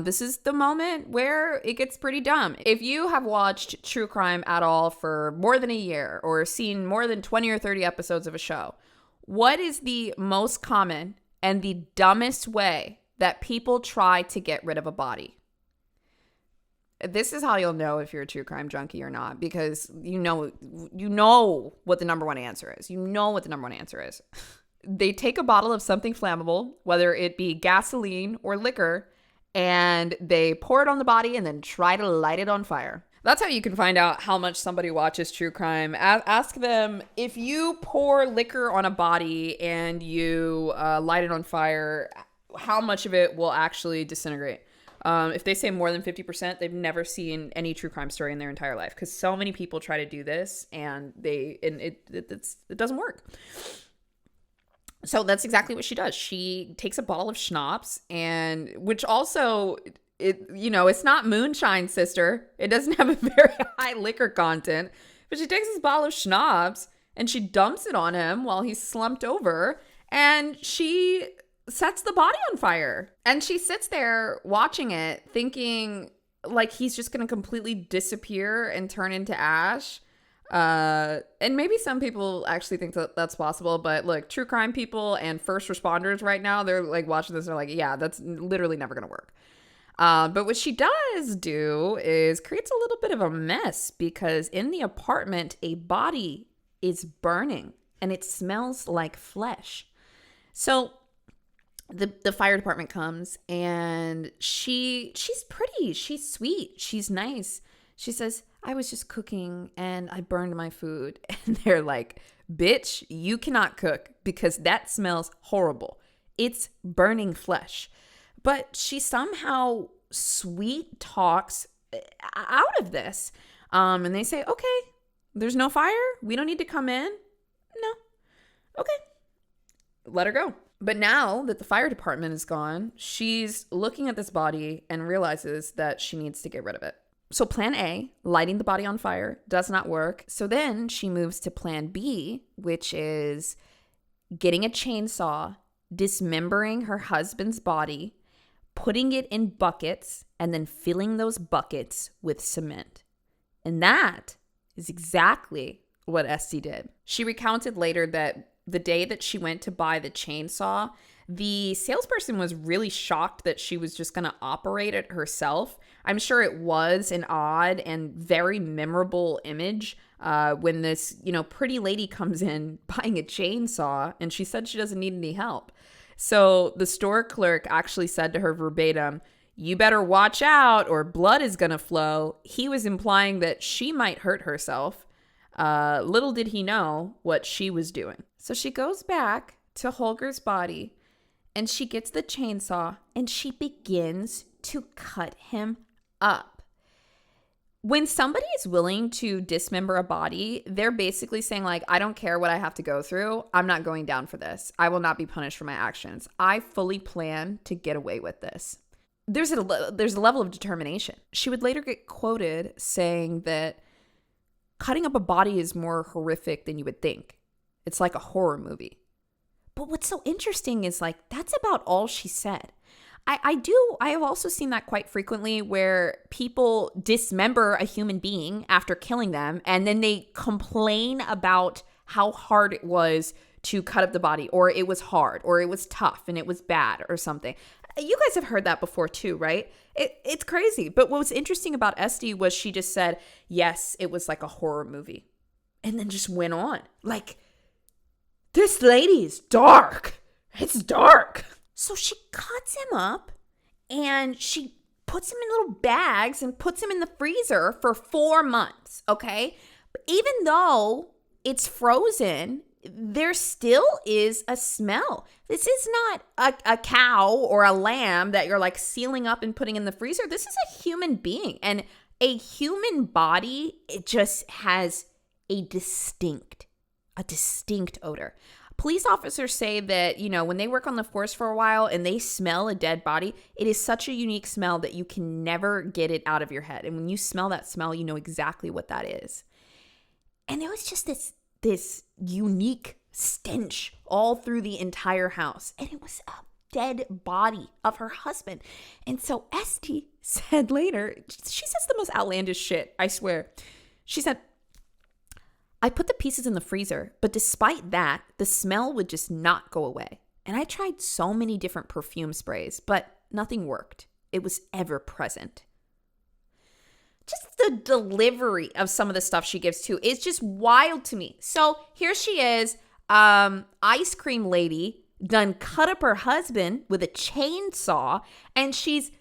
This is the moment where it gets pretty dumb. If you have watched true crime at all for more than a year or seen more than 20 or 30 episodes of a show, what is the most common and the dumbest way that people try to get rid of a body? This is how you'll know if you're a true crime junkie or not, because you know what the number one answer is. You know what the number one answer is. They take a bottle of something flammable, whether it be gasoline or liquor, and they pour it on the body and then try to light it on fire. That's how you can find out how much somebody watches true crime. Ask them, if you pour liquor on a body and you light it on fire, how much of it will actually disintegrate? If they say more than 50%, they've never seen any true crime story in their entire life, because so many people try to do this and it doesn't work. So that's exactly what she does. She takes a bottle of schnapps, and which also, it's not moonshine, sister. It doesn't have a very high liquor content, but she takes this bottle of schnapps and she dumps it on him while he's slumped over, and she sets the body on fire. And she sits there watching it thinking like he's just going to completely disappear and turn into ash. And maybe some people actually think that that's possible, but look, true crime people and first responders right now, they're like watching this, they're like, yeah, that's literally never going to work. But what she does do is creates a little bit of a mess, because in the apartment, a body is burning and it smells like flesh. So the fire department comes, and she's pretty, she's sweet, she's nice. She says, I was just cooking and I burned my food. And they're like, bitch, you cannot cook because that smells horrible. It's burning flesh. But she somehow sweet talks out of this. And they say, okay, there's no fire. We don't need to come in. No. Okay. Let her go. But now that the fire department is gone, she's looking at this body and realizes that she needs to get rid of it. So plan A, lighting the body on fire, does not work. So then she moves to plan B, which is getting a chainsaw, dismembering her husband's body, putting it in buckets, and then filling those buckets with cement. And that is exactly what Esti did. She recounted later that the day that she went to buy the chainsaw, the salesperson was really shocked that she was just going to operate it herself. I'm sure it was an odd and very memorable image when this, pretty lady comes in buying a chainsaw, and she said she doesn't need any help. So the store clerk actually said to her verbatim, you better watch out or blood is going to flow. He was implying that she might hurt herself. Little did he know what she was doing. So she goes back to Holger's body and she gets the chainsaw and she begins to cut him up. When somebody is willing to dismember a body, they're basically saying like, I don't care what I have to go through. I'm not going down for this. I will not be punished for my actions. I fully plan to get away with this. There's a level of determination. She would later get quoted saying that cutting up a body is more horrific than you would think. It's like a horror movie. But what's so interesting is like, that's about all she said. I have also seen that quite frequently where people dismember a human being after killing them, and then they complain about how hard it was to cut up the body, or it was hard, or it was tough and it was bad or something. You guys have heard that before too, right? It's crazy. But what was interesting about Esti was she just said, yes, it was like a horror movie. And then just went on. Like, this lady is dark. It's dark. So she cuts him up and she puts him in little bags and puts him in the freezer for 4 months, okay? But even though it's frozen, there still is a smell. This is not a cow or a lamb that you're like sealing up and putting in the freezer. This is a human being, and a human body, it just has a distinct odor. Police officers say that, when they work on the force for a while and they smell a dead body, it is such a unique smell that you can never get it out of your head. And when you smell that smell, you know exactly what that is. And there was just this unique stench all through the entire house. And it was a dead body of her husband. And so Esti said later, she says the most outlandish shit, I swear. She said, I put the pieces in the freezer, but despite that, the smell would just not go away. And I tried so many different perfume sprays, but nothing worked. It was ever present. Just the delivery of some of the stuff she gives too is just wild to me. So here she is, ice cream lady, done cut up her husband with a chainsaw, and she's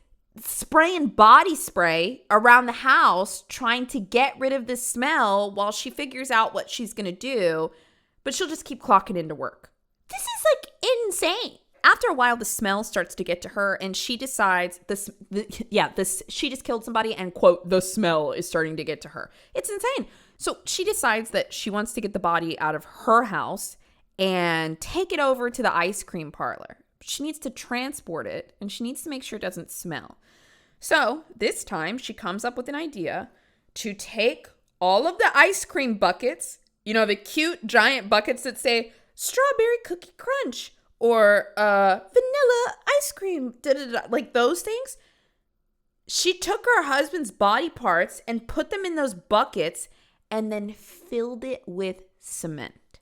spraying body spray around the house trying to get rid of the smell while she figures out what she's going to do, but she'll just keep clocking into work. This is like insane. After a while, the smell starts to get to her and she decides she just killed somebody and quote, the smell is starting to get to her. It's insane. So she decides that she wants to get the body out of her house and take it over to the ice cream parlor. She needs to transport it and she needs to make sure it doesn't smell. So this time she comes up with an idea to take all of the ice cream buckets, the cute giant buckets that say strawberry cookie crunch or vanilla ice cream, like those things. She took her husband's body parts and put them in those buckets and then filled it with cement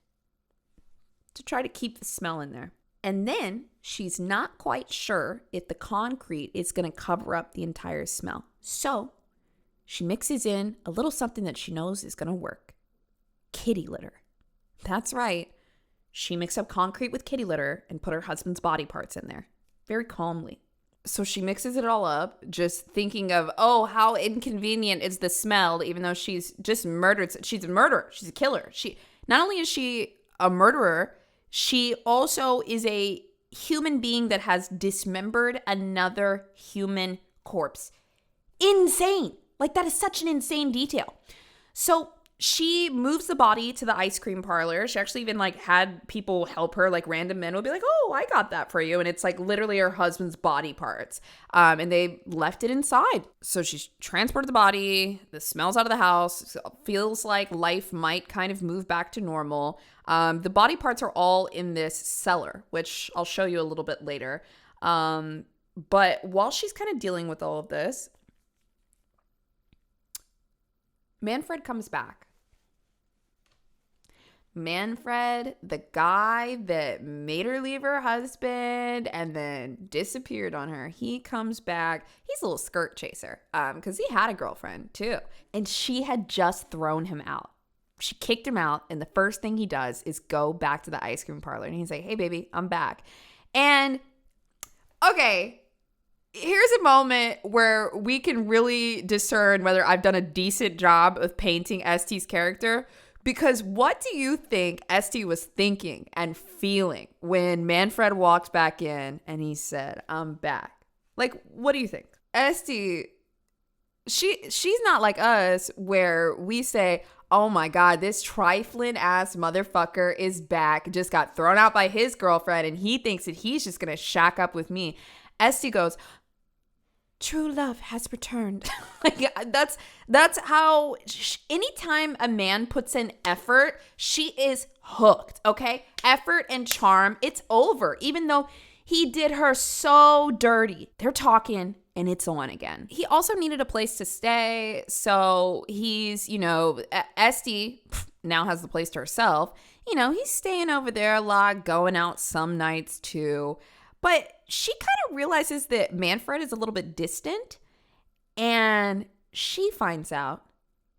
to try to keep the smell in there. And then she's not quite sure if the concrete is going to cover up the entire smell. So she mixes in a little something that she knows is going to work. Kitty litter. That's right. She mixed up concrete with kitty litter and put her husband's body parts in there very calmly. So she mixes it all up, just thinking of, how inconvenient is the smell, even though she's just murdered. She's a murderer. She's a killer. Not only is she a murderer, she also is a human being that has dismembered another human corpse. Insane. Like, that is such an insane detail. So she moves the body to the ice cream parlor. She actually even had people help her, random men will be like, oh, I got that for you. And it's literally her husband's body parts. And they left it inside. So she's transported the body. The smell's out of the house. Feels like life might kind of move back to normal. The body parts are all in this cellar, which I'll show you a little bit later. But while she's kind of dealing with all of this, Manfred comes back. Manfred, the guy that made her leave her husband and then disappeared on her, he comes back. He's a little skirt chaser because he had a girlfriend too. And she had just thrown him out. She kicked him out, and the first thing he does is go back to the ice cream parlor. And he's like, hey, baby, I'm back. And, okay, here's a moment where we can really discern whether I've done a decent job of painting Esti's character. Because what do you think Esti was thinking and feeling when Manfred walked back in and he said, I'm back? What do you think? Esti, she's not like us where we say, oh my God, this trifling ass motherfucker is back, just got thrown out by his girlfriend and he thinks that he's just going to shack up with me. Esti goes, true love has returned. That's how anytime a man puts in effort, she is hooked, okay? Effort and charm, it's over. Even though he did her so dirty, they're talking and it's on again. He also needed a place to stay. So he's, Esti now has the place to herself. He's staying over there a lot, going out some nights too. But she kind of realizes that Manfred is a little bit distant, and she finds out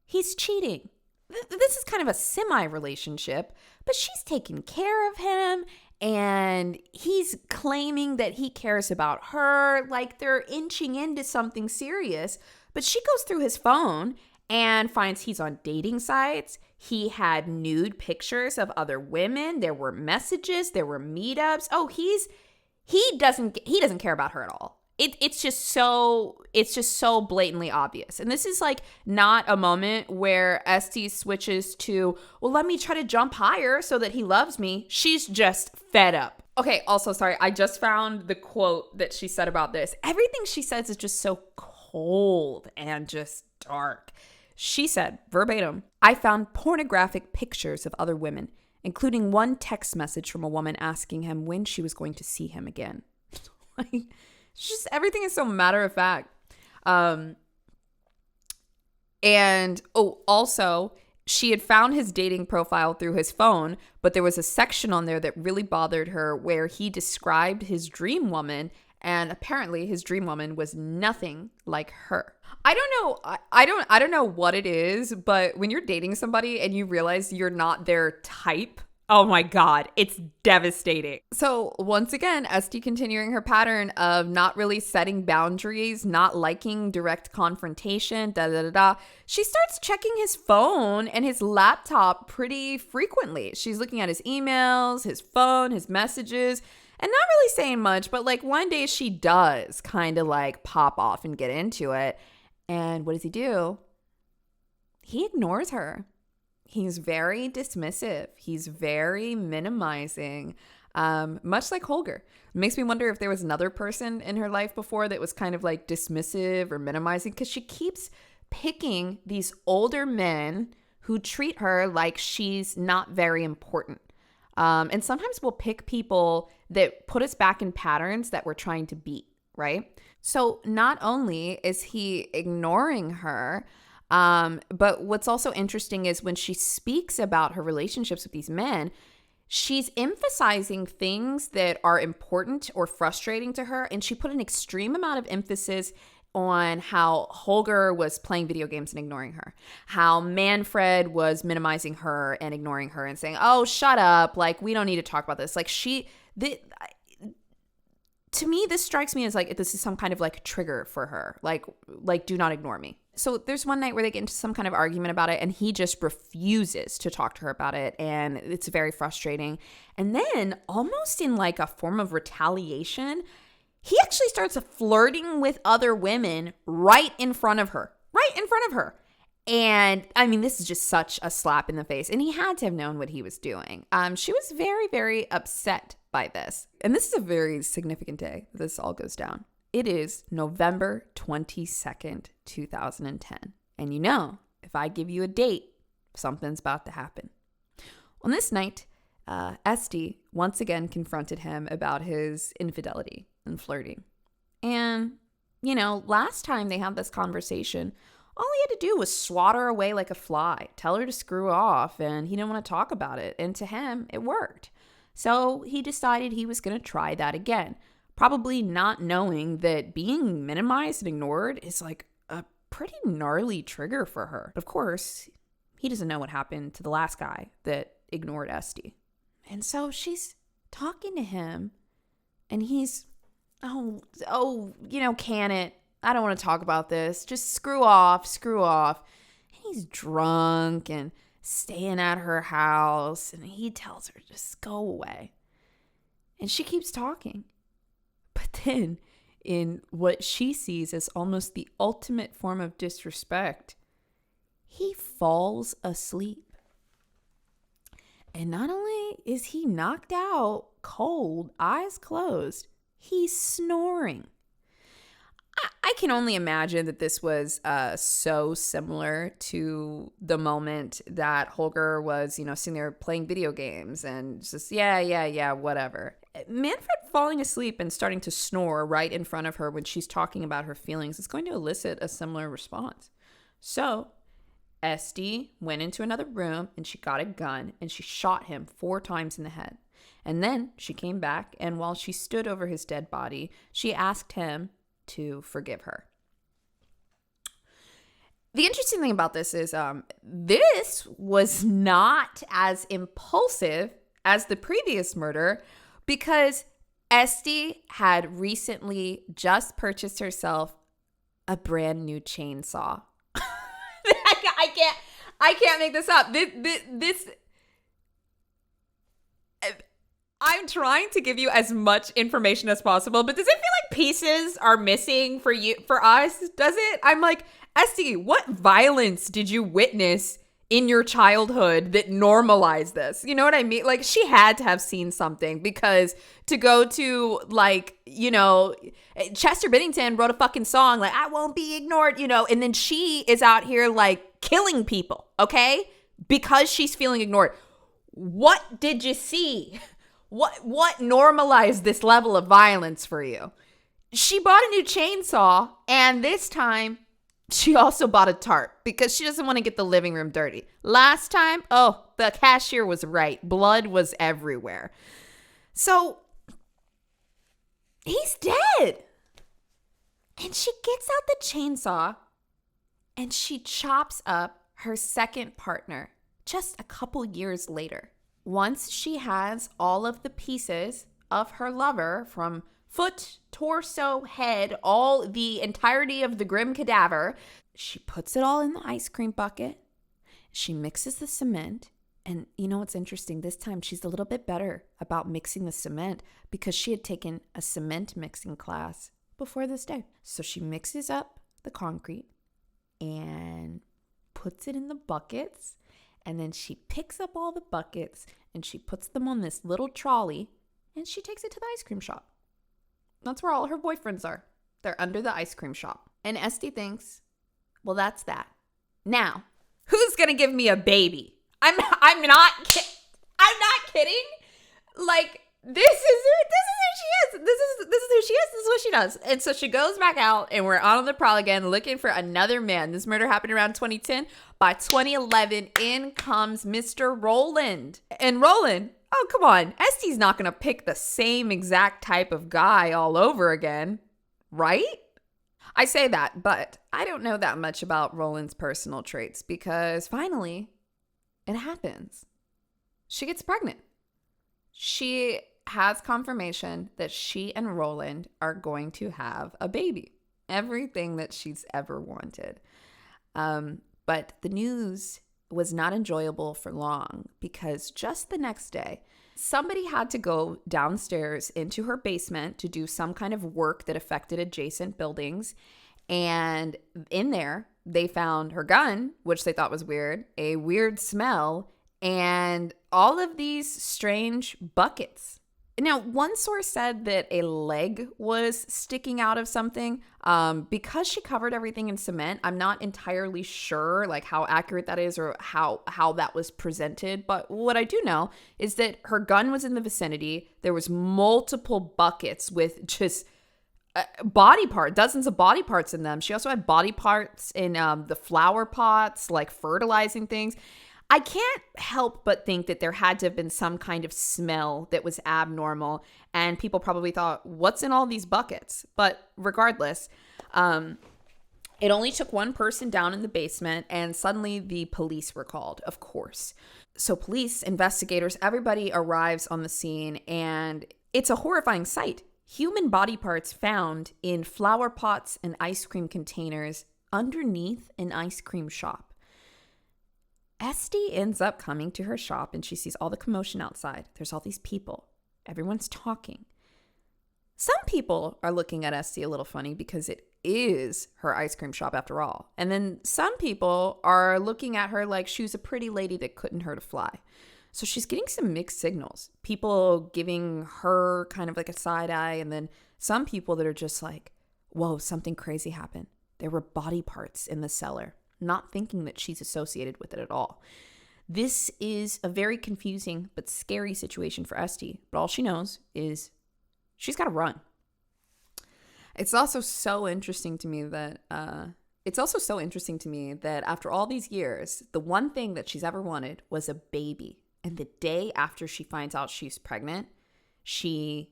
he's cheating. This is kind of a semi-relationship, but she's taking care of him, and he's claiming that he cares about her, like they're inching into something serious. But she goes through his phone and finds he's on dating sites. He had nude pictures of other women. There were messages. There were meetups. Oh, he doesn't care about her at all. it's just so blatantly obvious. And this is like not a moment where Esti switches to, well, let me try to jump higher so that he loves me. She's just fed up. Okay, also, sorry, I just found the quote that she said about this. Everything she says is just so cold and just dark. She said, verbatim, I found pornographic pictures of other women, including one text message from a woman asking him when she was going to see him again. Like, just everything is so matter of fact. And also, she had found his dating profile through his phone, but there was a section on there that really bothered her where he described his dream woman, and apparently his dream woman was nothing like her. I don't know. I don't know what it is, but when you're dating somebody and you realize you're not their type, oh my God, it's devastating. So once again, Esti continuing her pattern of not really setting boundaries, not liking direct confrontation, She starts checking his phone and his laptop pretty frequently. She's looking at his emails, his phone, his messages, and not really saying much, but like one day she does kind of like pop off and get into it. And what does he do? He ignores her. He's very dismissive. He's very minimizing, much like Holger. It makes me wonder if there was another person in her life before that was kind of like dismissive or minimizing, because she keeps picking these older men who treat her like she's not very important. And sometimes we'll pick people that put us back in patterns that we're trying to beat, right? So not only is he ignoring her, but what's also interesting is when she speaks about her relationships with these men, she's emphasizing things that are important or frustrating to her. And she put an extreme amount of emphasis on how Holger was playing video games and ignoring her, how Manfred was minimizing her and ignoring her and saying, oh, shut up. Like, we don't need to talk about this. Like to me, this strikes me as like, this is some kind of like trigger for her. Like do not ignore me. So there's one night where they get into some kind of argument about it and he just refuses to talk to her about it. And it's very frustrating. And then almost in like a form of retaliation, he actually starts flirting with other women right in front of her. And I mean, this is just such a slap in the face. And he had to have known what he was doing. She was very, very upset by this. And this is a very significant day. This all goes down. It is November 22nd, 2010. And you know, if I give you a date, something's about to happen. On this night, Esti once again confronted him about his infidelity and flirting. And, you know, last time they had this conversation, all he had to do was swat her away like a fly, tell her to screw off, and he didn't want to talk about it. And to him, it worked. So he decided he was going to try that again, probably not knowing that being minimized and ignored is like a pretty gnarly trigger for her. Of course, he doesn't know what happened to the last guy that ignored Esti. And so she's talking to him and he's, can it? I don't want to talk about this. Just screw off. He's drunk and staying at her house, and he tells her, just go away. And she keeps talking. But then, in what she sees as almost the ultimate form of disrespect, he falls asleep. And not only is he knocked out, cold, eyes closed, he's snoring. I can only imagine that this was so similar to the moment that Holger was, sitting there playing video games and just, whatever. Manfred falling asleep and starting to snore right in front of her when she's talking about her feelings is going to elicit a similar response. So Esti went into another room and she got a gun and she shot him 4 times in the head. And then she came back, and while she stood over his dead body, she asked him to forgive her. The interesting thing about this is this was not as impulsive as the previous murder because Esti had recently just purchased herself a brand new chainsaw. I can't make this up. This I'm trying to give you as much information as possible, but does it feel like pieces are missing for us, does it? I'm like, Esti, what violence did you witness in your childhood that normalized this? You know what I mean? Like, she had to have seen something, because to go to, like, you know, Chester Bennington wrote a fucking song like, I won't be ignored, you know, and then she is out here like killing people, okay? Because she's feeling ignored. What did you see? What normalized this level of violence for you? She bought a new chainsaw, and this time she also bought a tarp because she doesn't want to get the living room dirty. Last time, oh, the cashier was right. Blood was everywhere. So he's dead. And she gets out the chainsaw and she chops up her second partner just a couple years later. Once she has all of the pieces of her lover, from foot, torso, head, all the entirety of the grim cadaver, she puts it all in the ice cream bucket. She mixes the cement. And you know what's interesting? This time she's a little bit better about mixing the cement because she had taken a cement mixing class before this day. So she mixes up the concrete and puts it in the buckets. And then she picks up all the buckets and she puts them on this little trolley and she takes it to the ice cream shop. That's where all her boyfriends are. They're under the ice cream shop. And Esti thinks, well, that's that. Now, who's going to give me a baby? I'm not kidding. Like, this is who she is. This is who she is. This is what she does. And so she goes back out and we're on the prowl again looking for another man. This murder happened around 2010. By 2011, in comes Mr. Roland. And Roland, oh, come on. Esti's not going to pick the same exact type of guy all over again, right? I say that, but I don't know that much about Roland's personal traits because finally, it happens. She gets pregnant. She has confirmation that she and Roland are going to have a baby. Everything that she's ever wanted. But the news was not enjoyable for long because just the next day, somebody had to go downstairs into her basement to do some kind of work that affected adjacent buildings. And in there, they found her gun, which they thought was weird, a weird smell, and all of these strange buckets. Now, one source said that a leg was sticking out of something. Because she covered everything in cement, I'm not entirely sure like how accurate that is or how that was presented. But what I do know is that her gun was in the vicinity. There was multiple buckets with just dozens of body parts in them. She also had body parts in the flower pots, like fertilizing things. I can't help but think that there had to have been some kind of smell that was abnormal, and people probably thought, what's in all these buckets? But regardless, it only took one person down in the basement, and suddenly the police were called, of course. So police, investigators, everybody arrives on the scene, and it's a horrifying sight. Human body parts found in flower pots and ice cream containers underneath an ice cream shop. Esti ends up coming to her shop and she sees all the commotion outside. There's all these people. Everyone's talking. Some people are looking at Esti a little funny because it is her ice cream shop after all. And then some people are looking at her like she was a pretty lady that couldn't hurt a fly. So she's getting some mixed signals. People giving her kind of like a side eye, and then some people that are just like, whoa, something crazy happened. There were body parts in the cellar. Not thinking that she's associated with it at all. This is a very confusing but scary situation for Esti, but all she knows is she's got to run. It's also so interesting to me that after all these years, the one thing that she's ever wanted was a baby. And the day after she finds out she's pregnant, she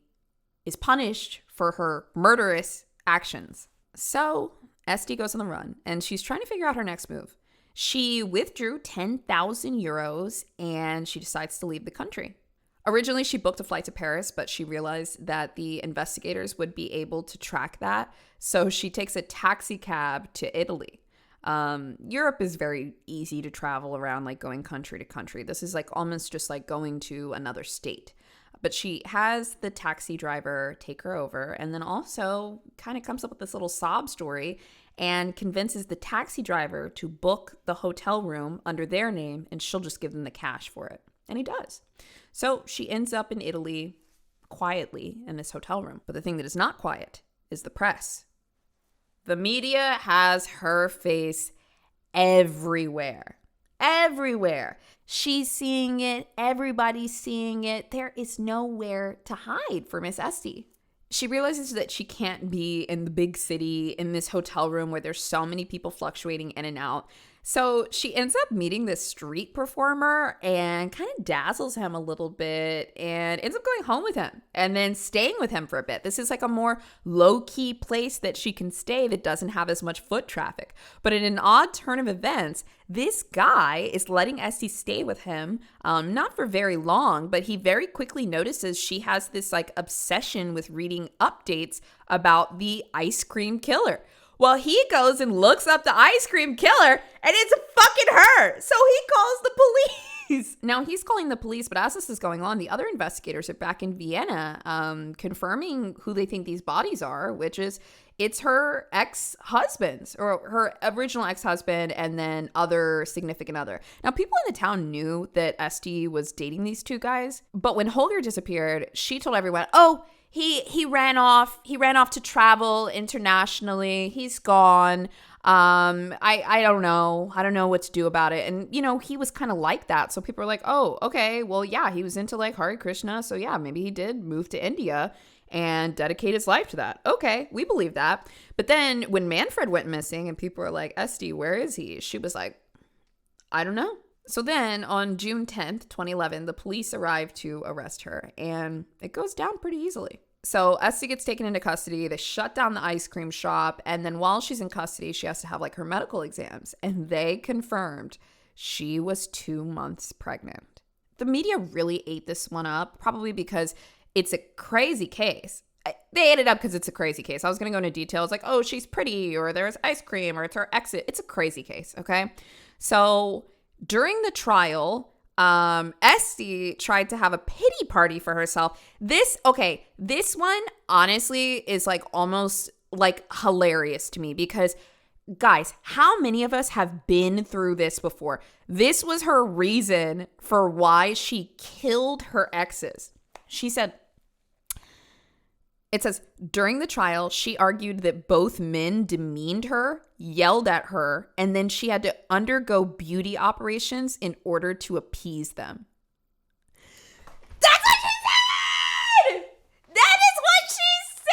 is punished for her murderous actions. So Esti goes on the run, and she's trying to figure out her next move. She withdrew 10,000 euros, and she decides to leave the country. Originally, she booked a flight to Paris, but she realized that the investigators would be able to track that. So she takes a taxi cab to Italy. Europe is very easy to travel around, like going country to country. This is like almost just like going to another state. But she has the taxi driver take her over, and then also kind of comes up with this little sob story and convinces the taxi driver to book the hotel room under their name, and she'll just give them the cash for it. And he does. So she ends up in Italy quietly in this hotel room. But the thing that is not quiet is the press. The media has her face everywhere. Everywhere. She's seeing it. Everybody's seeing it. There is nowhere to hide for Miss Esti. She realizes that she can't be in the big city in this hotel room where there's so many people fluctuating in and out. So she ends up meeting this street performer and kind of dazzles him a little bit and ends up going home with him and then staying with him for a bit. This is like a more low-key place that she can stay that doesn't have as much foot traffic. But in an odd turn of events, this guy is letting Esti stay with him, not for very long, but he very quickly notices she has this like obsession with reading updates about the ice cream killer. Well, he goes and looks up the ice cream killer, and it's fucking her. So he calls the police. Now, he's calling the police, but as this is going on, the other investigators are back in Vienna confirming who they think these bodies are, which is it's her ex-husband's or her original ex-husband and then other significant other. Now, people in the town knew that Esti was dating these two guys, but when Holger disappeared, she told everyone, oh, He ran off. He ran off to travel internationally. He's gone. I don't know. I don't know what to do about it. And, you know, he was kind of like that. So people were like, oh, okay. Well, yeah, he was into like Hare Krishna. So yeah, maybe he did move to India and dedicate his life to that. Okay, we believe that. But then when Manfred went missing and people were like, Esti, where is he? She was like, I don't know. So then on June 10th, 2011, the police arrived to arrest her, and it goes down pretty easily. So Esti gets taken into custody. They shut down the ice cream shop, and then while she's in custody, she has to have like her medical exams, and they confirmed she was 2 months pregnant. The media really ate this one up, probably because it's a crazy case. They ate it up because it's a crazy case. I was going to go into details like, oh, she's pretty, or there's ice cream, or it's her exit. It's a crazy case, okay? So during the trial, Esti tried to have a pity party for herself. This one honestly is like almost like hilarious to me because guys, how many of us have been through this before? This was her reason for why she killed her exes. She said, it says, during the trial, she argued that both men demeaned her, yelled at her, and then she had to undergo beauty operations in order to appease them. That's what she said! That is what she said!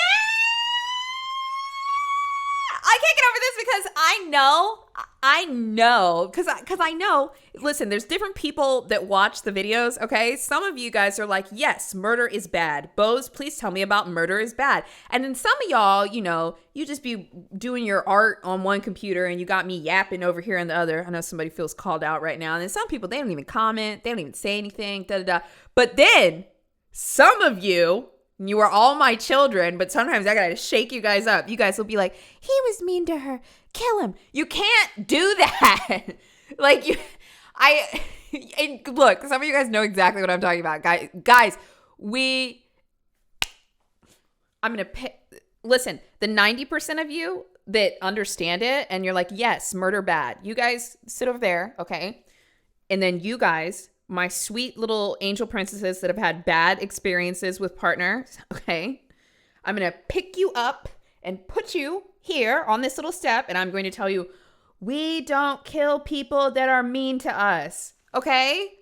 I can't get over this because I know, listen, there's different people that watch the videos, okay? Some of you guys are like, yes, murder is bad. BOZE, please tell me about murder is bad. And then some of y'all, you know, you just be doing your art on one computer and you got me yapping over here on the other. I know somebody feels called out right now. And then some people, they don't even comment. They don't even say anything, da-da-da. But then some of you are all my children, but sometimes I gotta shake you guys up. You guys will be like, he was mean to her. Kill him. You can't do that. Like, look, some of you guys know exactly what I'm talking about. Guys, I'm going to pick, listen, the 90% of you that understand it and you're like, yes, murder bad. You guys sit over there, okay? And then you guys, my sweet little angel princesses that have had bad experiences with partners, okay? I'm going to pick you up and put you here on this little step, and I'm going to tell you, we don't kill people that are mean to us, okay?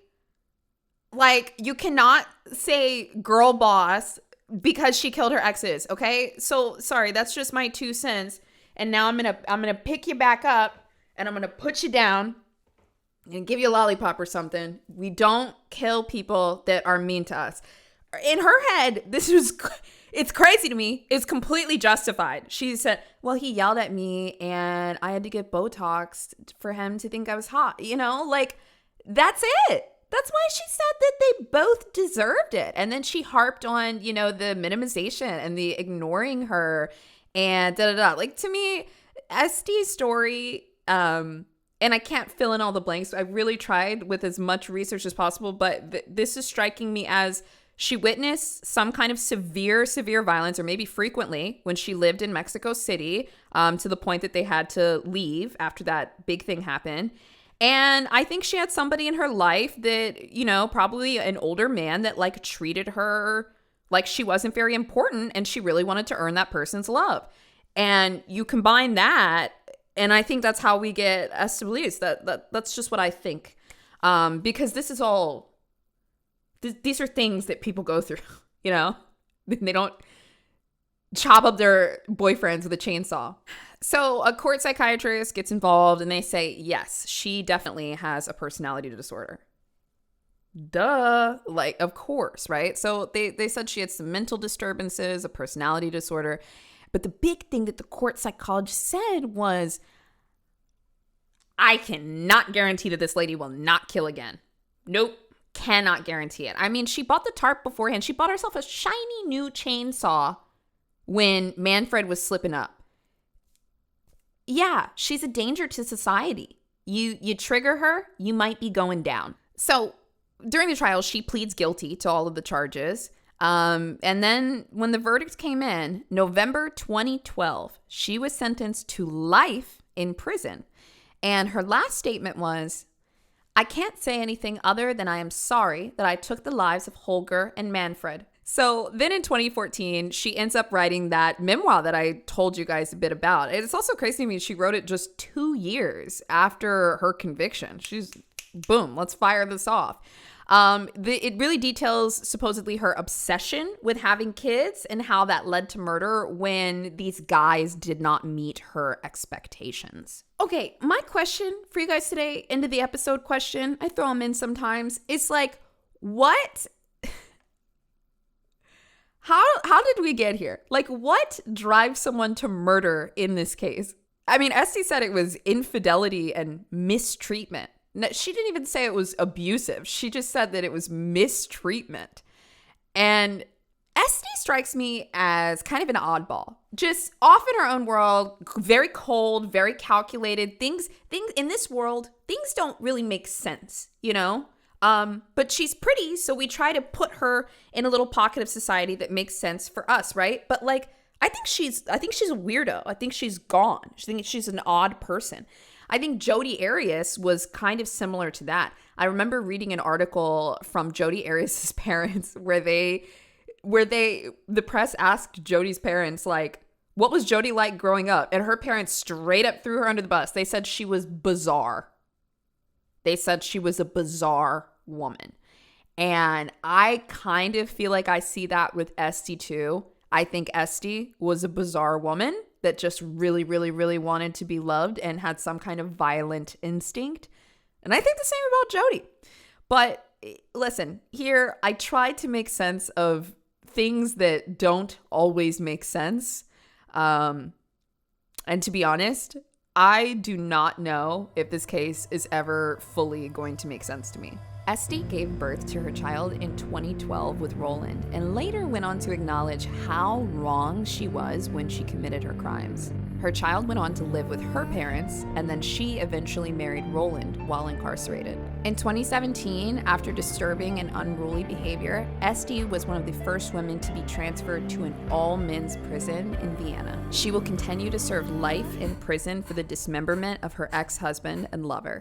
Like, you cannot say girl boss because she killed her exes, okay? So, sorry, that's just my 2 cents. And now I'm gonna pick you back up, and I'm gonna put you down and give you a lollipop or something. We don't kill people that are mean to us. In her head, it's crazy to me. It's completely justified. She said, well, he yelled at me and I had to get Botox for him to think I was hot. You know, like, that's it. That's why she said that they both deserved it. And then she harped on, you know, the minimization and the ignoring her and da-da-da. Like, to me, Esti's story, and I can't fill in all the blanks. I really tried with as much research as possible, but this is striking me as She witnessed some kind of severe violence, or maybe frequently, when she lived in Mexico City, to the point that they had to leave after that big thing happened. And I think she had somebody in her life that, you know, probably an older man that like treated her like she wasn't very important, and she really wanted to earn that person's love. And you combine that, and I think that's how we get Estibaliz. That's just what I think. Because this is all, these are things that people go through, you know? They don't chop up their boyfriends with a chainsaw. So a court psychiatrist gets involved, and they say, yes, she definitely has a personality disorder. Duh. Like, of course, right? So they said she had some mental disturbances, a personality disorder. But the big thing that the court psychologist said was, I cannot guarantee that this lady will not kill again. Nope. Cannot guarantee it. I mean, she bought the tarp beforehand. She bought herself a shiny new chainsaw when Manfred was slipping up. Yeah, she's a danger to society. You trigger her, you might be going down. So during the trial, she pleads guilty to all of the charges. And then when the verdict came in, November 2012, she was sentenced to life in prison. And her last statement was, I can't say anything other than I am sorry that I took the lives of Holger and Manfred. So then in 2014, she ends up writing that memoir that I told you guys a bit about. It's also crazy to me, she wrote it just 2 years after her conviction. She's, boom, let's fire this off. It really details supposedly her obsession with having kids and how that led to murder when these guys did not meet her expectations. Okay, my question for you guys today, end of the episode question, I throw them in sometimes, is like, what? How did we get here? Like, what drives someone to murder in this case? I mean, Esti said it was infidelity and mistreatment. No, she didn't even say it was abusive. She just said that it was mistreatment. And Esti strikes me as kind of an oddball. Just off in her own world, very cold, very calculated. Things in this world, things don't really make sense, you know? But she's pretty, so we try to put her in a little pocket of society that makes sense for us, right? But like, I think she's a weirdo. I think she's gone. I think she's an odd person. I think Jodi Arias was kind of similar to that. I remember reading an article from Jodi Arias' parents where the press asked Jodi's parents, like, what was Jodi like growing up? And her parents straight up threw her under the bus. They said she was bizarre. They said she was a bizarre woman. And I kind of feel like I see that with Esti too. I think Esti was a bizarre woman that just really, really, really wanted to be loved and had some kind of violent instinct. And I think the same about Jodi. But listen, here I tried to make sense of things that don't always make sense. And to be honest, I do not know if this case is ever fully going to make sense to me. Esti gave birth to her child in 2012 with Roland, and later went on to acknowledge how wrong she was when she committed her crimes. Her child went on to live with her parents, and then she eventually married Roland while incarcerated. In 2017, after disturbing and unruly behavior, Esti was one of the first women to be transferred to an all-men's prison in Vienna. She will continue to serve life in prison for the dismemberment of her ex-husband and lover.